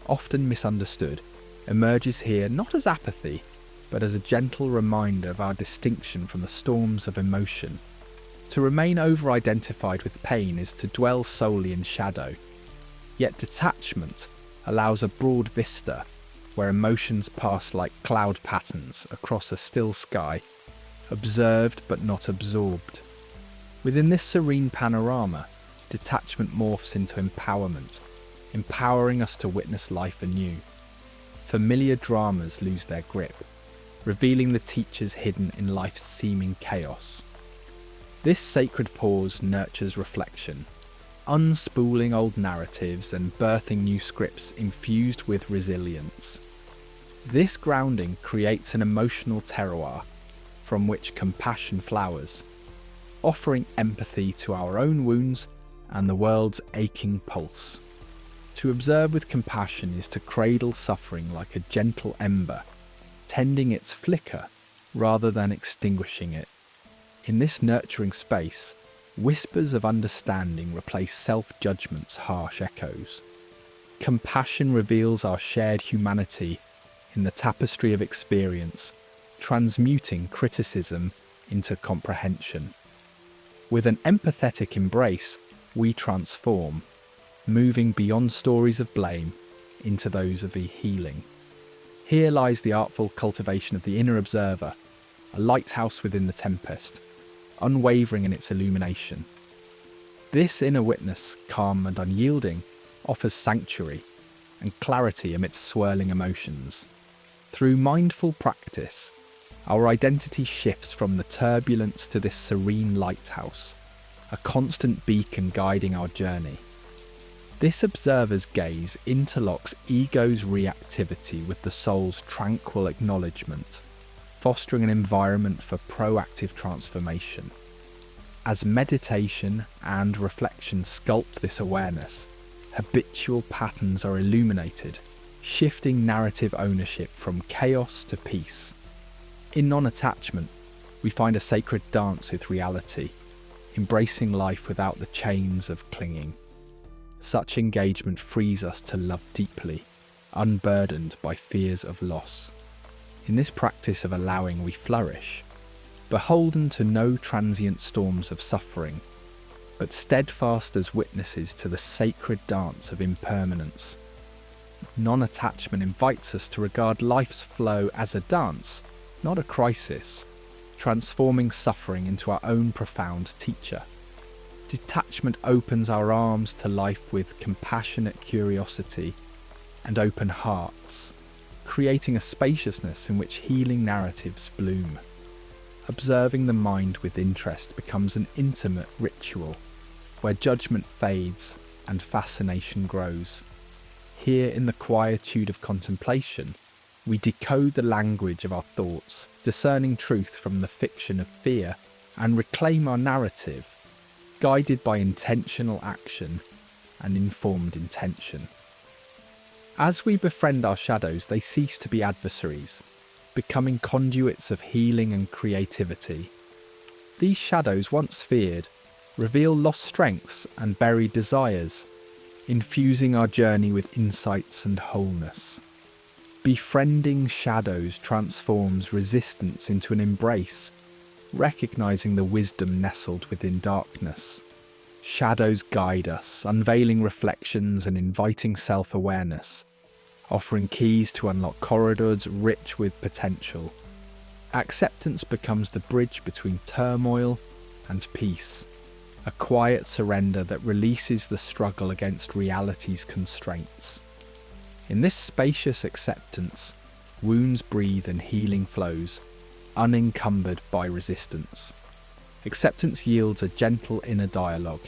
often misunderstood, emerges here not as apathy, but as a gentle reminder of our distinction from the storms of emotion. To remain over-identified with pain is to dwell solely in shadow, yet detachment allows a broad vista where emotions pass like cloud patterns across a still sky, observed but not absorbed. Within this serene panorama, detachment morphs into empowerment, empowering us to witness life anew. Familiar dramas lose their grip, revealing the teachers hidden in life's seeming chaos. This sacred pause nurtures reflection, unspooling old narratives and birthing new scripts infused with resilience. This grounding creates an emotional terroir from which compassion flowers, offering empathy to our own wounds and the world's aching pulse. To observe with compassion is to cradle suffering like a gentle ember, tending its flicker rather than extinguishing it. In this nurturing space, whispers of understanding replace self-judgment's harsh echoes. Compassion reveals our shared humanity in the tapestry of experience, transmuting criticism into comprehension. With an empathetic embrace, we transform, moving beyond stories of blame into those of healing. Here lies the artful cultivation of the inner observer, a lighthouse within the tempest, unwavering in its illumination. This inner witness, calm and unyielding, offers sanctuary and clarity amidst swirling emotions. Through mindful practice, our identity shifts from the turbulence to this serene lighthouse, a constant beacon guiding our journey. This observer's gaze interlocks ego's reactivity with the soul's tranquil acknowledgement, fostering an environment for proactive transformation. As meditation and reflection sculpt this awareness, habitual patterns are illuminated, shifting narrative ownership from chaos to peace. In non-attachment, we find a sacred dance with reality, embracing life without the chains of clinging. Such engagement frees us to love deeply, unburdened by fears of loss. In this practice of allowing, we flourish, beholden to no transient storms of suffering, but steadfast as witnesses to the sacred dance of impermanence. Non-attachment invites us to regard life's flow as a dance, not a crisis, transforming suffering into our own profound teacher. Detachment opens our arms to life with compassionate curiosity and open hearts, creating a spaciousness in which healing narratives bloom. Observing the mind with interest becomes an intimate ritual, where judgment fades and fascination grows. Here in the quietude of contemplation, we decode the language of our thoughts, discerning truth from the fiction of fear, and reclaim our narrative, guided by intentional action and informed intention. As we befriend our shadows, they cease to be adversaries, becoming conduits of healing and creativity. These shadows, once feared, reveal lost strengths and buried desires, infusing our journey with insights and wholeness. Befriending shadows transforms resistance into an embrace, recognizing the wisdom nestled within darkness. Shadows guide us, unveiling reflections and inviting self-awareness, offering keys to unlock corridors rich with potential. Acceptance becomes the bridge between turmoil and peace, a quiet surrender that releases the struggle against reality's constraints. In this spacious acceptance, wounds breathe and healing flows, unencumbered by resistance. Acceptance yields a gentle inner dialogue,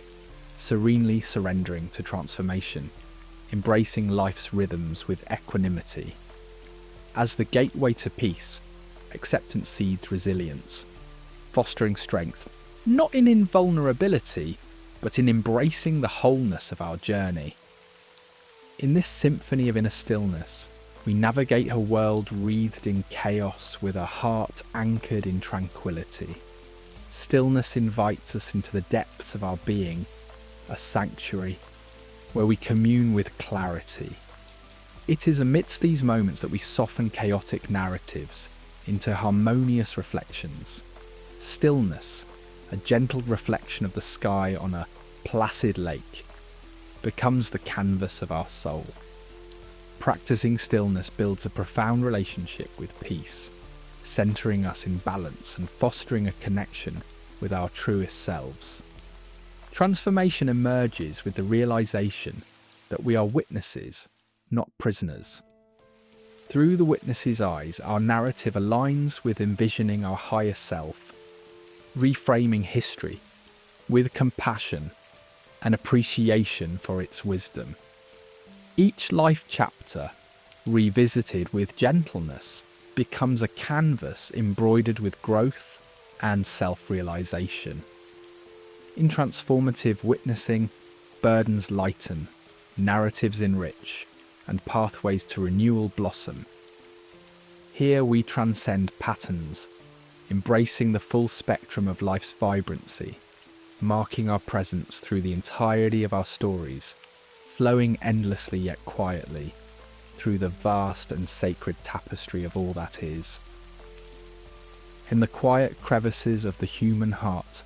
serenely surrendering to transformation, embracing life's rhythms with equanimity. As the gateway to peace, acceptance seeds resilience, fostering strength, not in invulnerability, but in embracing the wholeness of our journey. In this symphony of inner stillness, we navigate a world wreathed in chaos with a heart anchored in tranquility. Stillness invites us into the depths of our being, a sanctuary where we commune with clarity. It is amidst these moments that we soften chaotic narratives into harmonious reflections. Stillness, a gentle reflection of the sky on a placid lake, becomes the canvas of our soul. Practicing stillness builds a profound relationship with peace, centering us in balance and fostering a connection with our truest selves. Transformation emerges with the realization that we are witnesses, not prisoners. Through the witness's eyes, our narrative aligns with envisioning our higher self, reframing history with compassion and appreciation for its wisdom. Each life chapter, revisited with gentleness, becomes a canvas embroidered with growth and self-realization. In transformative witnessing, burdens lighten, narratives enrich, and pathways to renewal blossom. Here we transcend patterns, embracing the full spectrum of life's vibrancy, marking our presence through the entirety of our stories, flowing endlessly yet quietly through the vast and sacred tapestry of all that is. In the quiet crevices of the human heart,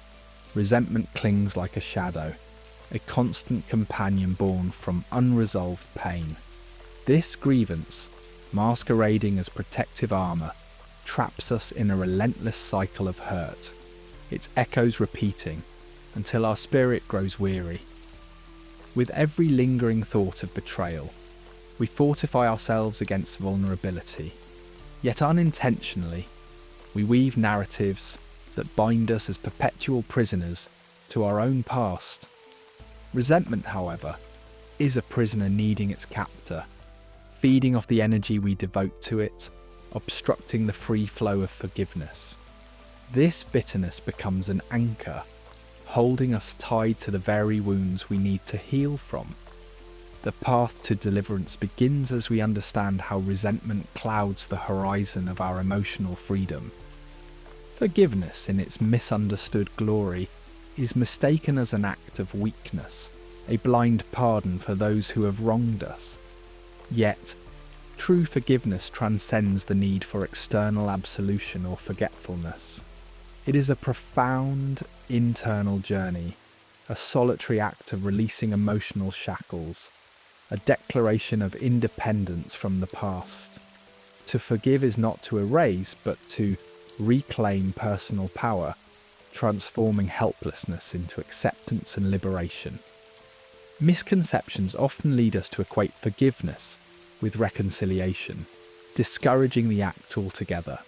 resentment clings like a shadow, a constant companion born from unresolved pain. This grievance, masquerading as protective armour, traps us in a relentless cycle of hurt, its echoes repeating until our spirit grows weary. With every lingering thought of betrayal, we fortify ourselves against vulnerability, yet unintentionally, we weave narratives that bind us as perpetual prisoners to our own past. Resentment, however, is a prisoner needing its captor, feeding off the energy we devote to it, obstructing the free flow of forgiveness. This bitterness becomes an anchor, holding us tied to the very wounds we need to heal from. The path to deliverance begins as we understand how resentment clouds the horizon of our emotional freedom. Forgiveness, in its misunderstood glory, is mistaken as an act of weakness, a blind pardon for those who have wronged us. Yet, true forgiveness transcends the need for external absolution or forgetfulness. It is a profound internal journey, a solitary act of releasing emotional shackles, a declaration of independence from the past. To forgive is not to erase, but to reclaim personal power, transforming helplessness into acceptance and liberation. Misconceptions often lead us to equate forgiveness with reconciliation, discouraging the act altogether.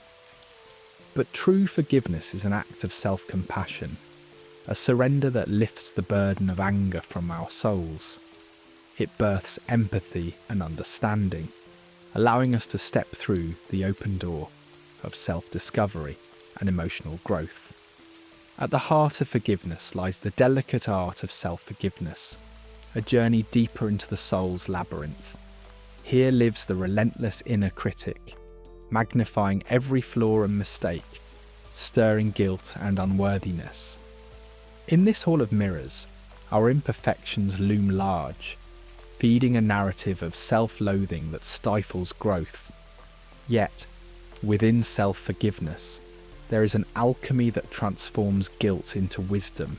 But true forgiveness is an act of self-compassion, a surrender that lifts the burden of anger from our souls. It births empathy and understanding, allowing us to step through the open door of self-discovery and emotional growth. At the heart of forgiveness lies the delicate art of self-forgiveness, a journey deeper into the soul's labyrinth. Here lives the relentless inner critic, magnifying every flaw and mistake, stirring guilt and unworthiness. In this hall of mirrors, our imperfections loom large, feeding a narrative of self-loathing that stifles growth. Yet, within self-forgiveness, there is an alchemy that transforms guilt into wisdom,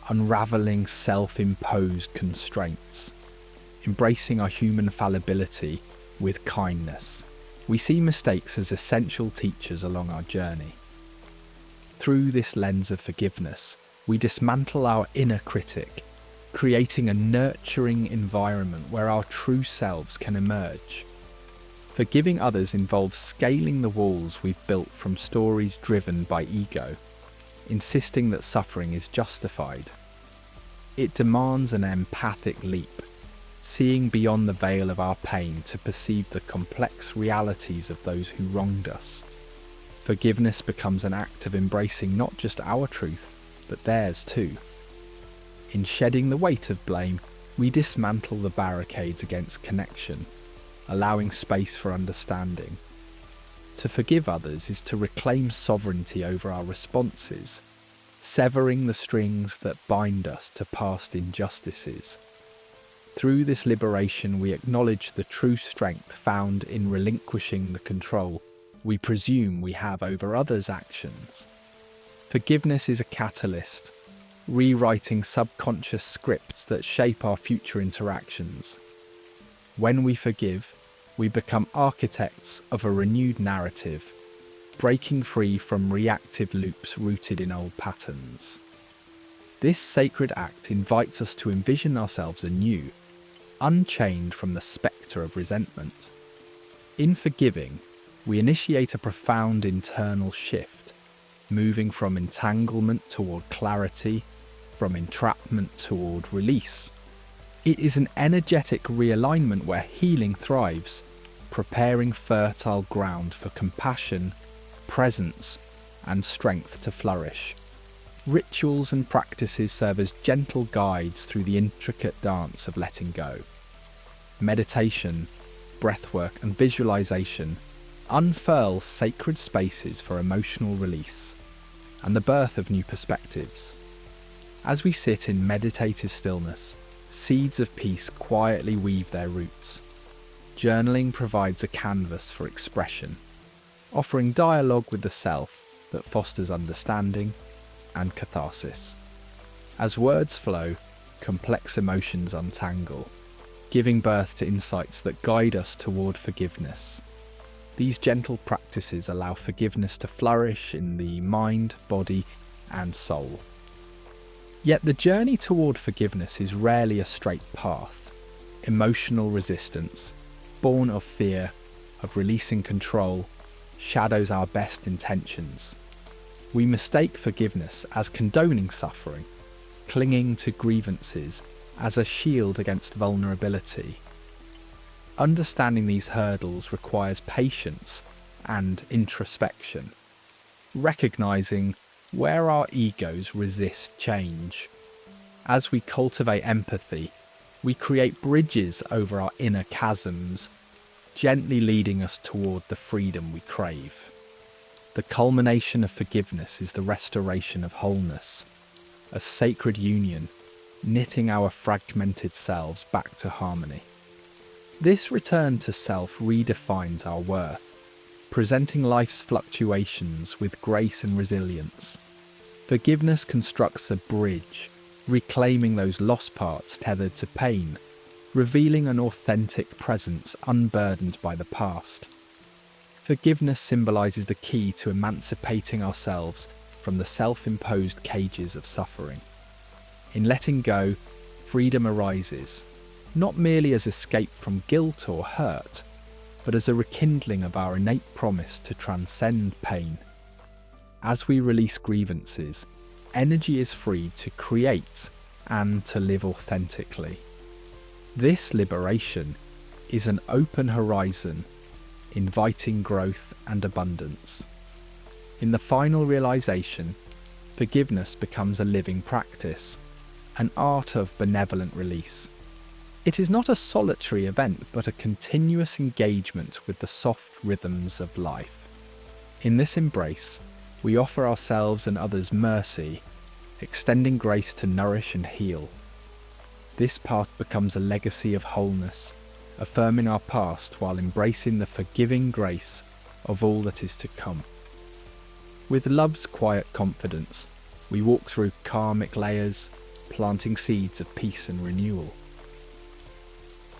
unravelling self-imposed constraints. Embracing our human fallibility with kindness, we see mistakes as essential teachers along our journey. Through this lens of forgiveness, we dismantle our inner critic, creating a nurturing environment where our true selves can emerge. Forgiving others involves scaling the walls we've built from stories driven by ego, insisting that suffering is justified. It demands an empathic leap, seeing beyond the veil of our pain to perceive the complex realities of those who wronged us. Forgiveness becomes an act of embracing not just our truth, but theirs too. In shedding the weight of blame, we dismantle the barricades against connection, allowing space for understanding. To forgive others is to reclaim sovereignty over our responses, severing the strings that bind us to past injustices. Through this liberation, we acknowledge the true strength found in relinquishing the control we presume we have over others' actions. Forgiveness is a catalyst, rewriting subconscious scripts that shape our future interactions. When we forgive, we become architects of a renewed narrative, breaking free from reactive loops rooted in old patterns. This sacred act invites us to envision ourselves anew, unchained from the spectre of resentment. In forgiving, we initiate a profound internal shift, moving from entanglement toward clarity, from entrapment toward release. It is an energetic realignment where healing thrives, preparing fertile ground for compassion, presence, and strength to flourish. Rituals and practices serve as gentle guides through the intricate dance of letting go. Meditation, breathwork, and visualization unfurl sacred spaces for emotional release and the birth of new perspectives. As we sit in meditative stillness, seeds of peace quietly weave their roots. Journaling provides a canvas for expression, offering dialogue with the self that fosters understanding and catharsis. As words flow, complex emotions untangle, giving birth to insights that guide us toward forgiveness. These gentle practices allow forgiveness to flourish in the mind, body, and soul. Yet the journey toward forgiveness is rarely a straight path. Emotional resistance, born of fear, of releasing control, shadows our best intentions. We mistake forgiveness as condoning suffering, clinging to grievances as a shield against vulnerability. Understanding these hurdles requires patience and introspection, recognizing where our egos resist change. As we cultivate empathy, we create bridges over our inner chasms, gently leading us toward the freedom we crave. The culmination of forgiveness is the restoration of wholeness, a sacred union, knitting our fragmented selves back to harmony. This return to self redefines our worth, presenting life's fluctuations with grace and resilience. Forgiveness constructs a bridge, reclaiming those lost parts tethered to pain, revealing an authentic presence unburdened by the past. Forgiveness symbolizes the key to emancipating ourselves from the self-imposed cages of suffering. In letting go, freedom arises, not merely as escape from guilt or hurt, but as a rekindling of our innate promise to transcend pain. As we release grievances, energy is freed to create and to live authentically. This liberation is an open horizon, inviting growth and abundance. In the final realization, forgiveness becomes a living practice, an art of benevolent release. It is not a solitary event, but a continuous engagement with the soft rhythms of life. In this embrace, we offer ourselves and others mercy, extending grace to nourish and heal. This path becomes a legacy of wholeness, affirming our past while embracing the forgiving grace of all that is to come. With love's quiet confidence, we walk through karmic layers, planting seeds of peace and renewal.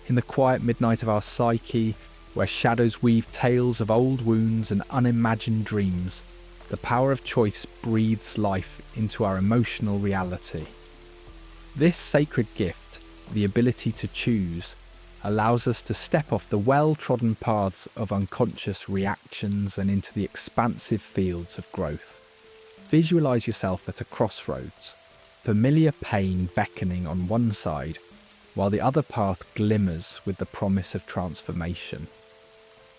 In the quiet midnight of our psyche, where shadows weave tales of old wounds and unimagined dreams, the power of choice breathes life into our emotional reality. This sacred gift, the ability to choose, allows us to step off the well-trodden paths of unconscious reactions and into the expansive fields of growth. Visualize yourself at a crossroads, familiar pain beckoning on one side, while the other path glimmers with the promise of transformation.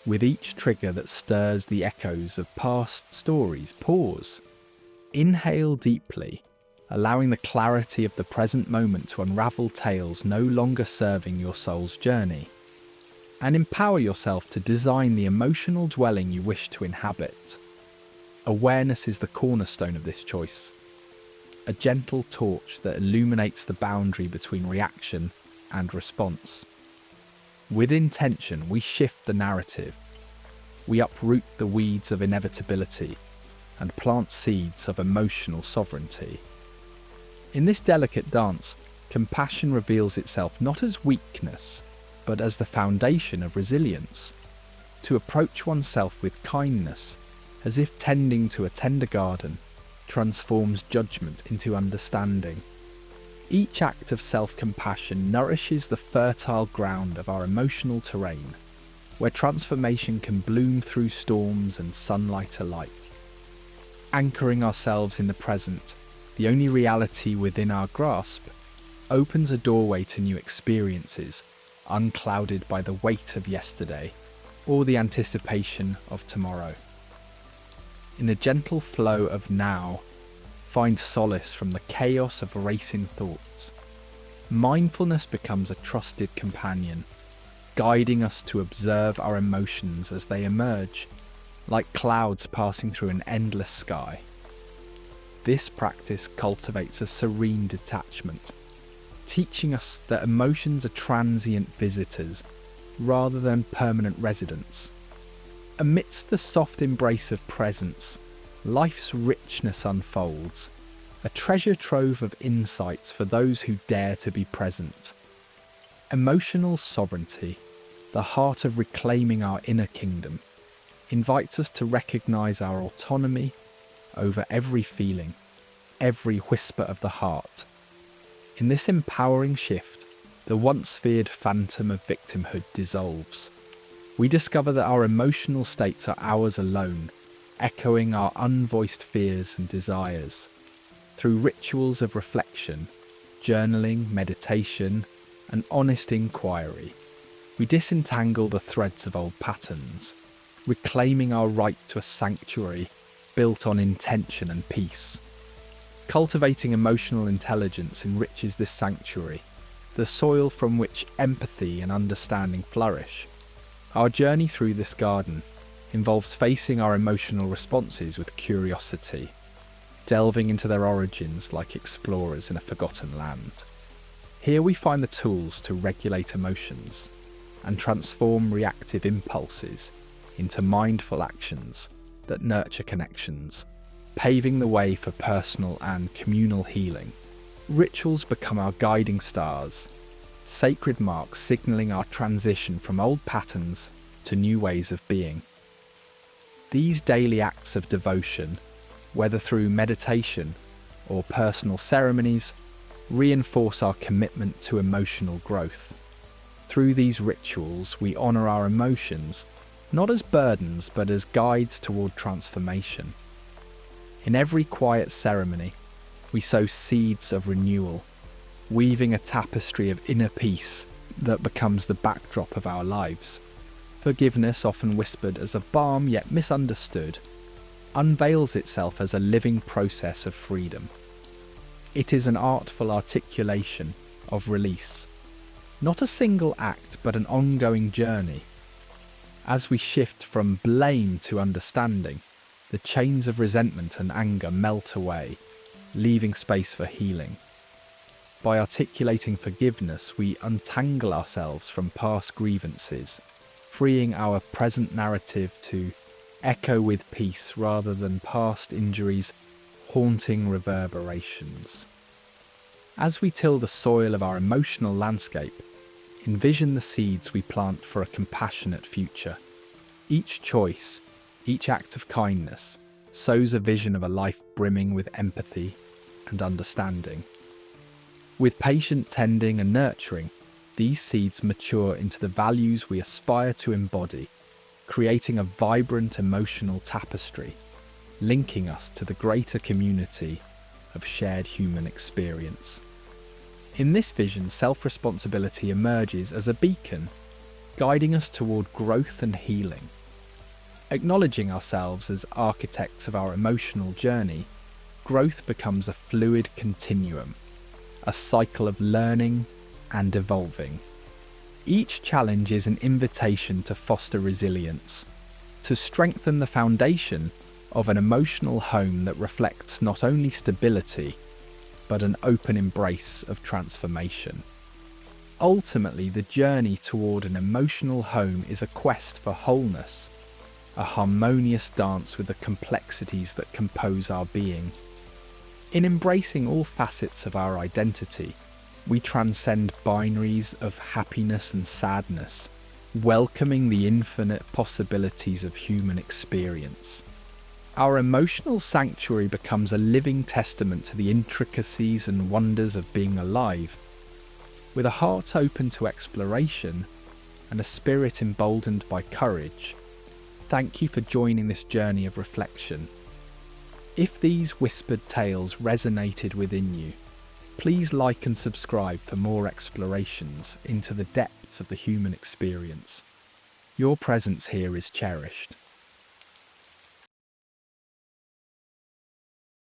With each trigger that stirs the echoes of past stories, pause. Inhale deeply, allowing the clarity of the present moment to unravel tales no longer serving your soul's journey. And empower yourself to design the emotional dwelling you wish to inhabit. Awareness is the cornerstone of this choice, a gentle torch that illuminates the boundary between reaction and response. With intention, we shift the narrative. We uproot the weeds of inevitability and plant seeds of emotional sovereignty. In this delicate dance, compassion reveals itself not as weakness, but as the foundation of resilience. To approach oneself with kindness, as if tending to a tender garden, transforms judgment into understanding. Each act of self-compassion nourishes the fertile ground of our emotional terrain, where transformation can bloom through storms and sunlight alike. Anchoring ourselves in the present, the only reality within our grasp, opens a doorway to new experiences, unclouded by the weight of yesterday or the anticipation of tomorrow. In the gentle flow of now, find solace from the chaos of racing thoughts. Mindfulness becomes a trusted companion, guiding us to observe our emotions as they emerge like clouds passing through an endless sky. This practice cultivates a serene detachment, teaching us that emotions are transient visitors rather than permanent residents. Amidst the soft embrace of presence, life's richness unfolds, a treasure trove of insights for those who dare to be present. Emotional sovereignty, the heart of reclaiming our inner kingdom, invites us to recognize our autonomy over every feeling, every whisper of the heart. In this empowering shift, the once feared phantom of victimhood dissolves. We discover that our emotional states are ours alone, echoing our unvoiced fears and desires. Through rituals of reflection, journaling, meditation, and honest inquiry, we disentangle the threads of old patterns, reclaiming our right to a sanctuary built on intention and peace. Cultivating emotional intelligence enriches this sanctuary, the soil from which empathy and understanding flourish. Our journey through this garden involves facing our emotional responses with curiosity, delving into their origins like explorers in a forgotten land. Here we find the tools to regulate emotions and transform reactive impulses into mindful actions that nurture connections, paving the way for personal and communal healing. Rituals become our guiding stars, sacred marks signalling our transition from old patterns to new ways of being. These daily acts of devotion, whether through meditation or personal ceremonies, reinforce our commitment to emotional growth. Through these rituals, we honour our emotions, not as burdens, but as guides toward transformation. In every quiet ceremony, we sow seeds of renewal, weaving a tapestry of inner peace that becomes the backdrop of our lives. Forgiveness, often whispered as a balm yet misunderstood, unveils itself as a living process of freedom. It is an artful articulation of release, not a single act but an ongoing journey. As we shift from blame to understanding, the chains of resentment and anger melt away, leaving space for healing. By articulating forgiveness, we untangle ourselves from past grievances, freeing our present narrative to echo with peace rather than past injuries haunting reverberations. As we till the soil of our emotional landscape, envision the seeds we plant for a compassionate future. Each choice, each act of kindness, sows a vision of a life brimming with empathy and understanding. With patient tending and nurturing, these seeds mature into the values we aspire to embody, creating a vibrant emotional tapestry, linking us to the greater community of shared human experience. In this vision, self-responsibility emerges as a beacon, guiding us toward growth and healing. Acknowledging ourselves as architects of our emotional journey, growth becomes a fluid continuum, a cycle of learning and evolving. Each challenge is an invitation to foster resilience, to strengthen the foundation of an emotional home that reflects not only stability, but an open embrace of transformation. Ultimately, the journey toward an emotional home is a quest for wholeness, a harmonious dance with the complexities that compose our being. In embracing all facets of our identity, we transcend binaries of happiness and sadness, welcoming the infinite possibilities of human experience. Our emotional sanctuary becomes a living testament to the intricacies and wonders of being alive. With a heart open to exploration and a spirit emboldened by courage, thank you for joining this journey of reflection. If these whispered tales resonated within you, please like and subscribe for more explorations into the depths of the human experience. Your presence here is cherished.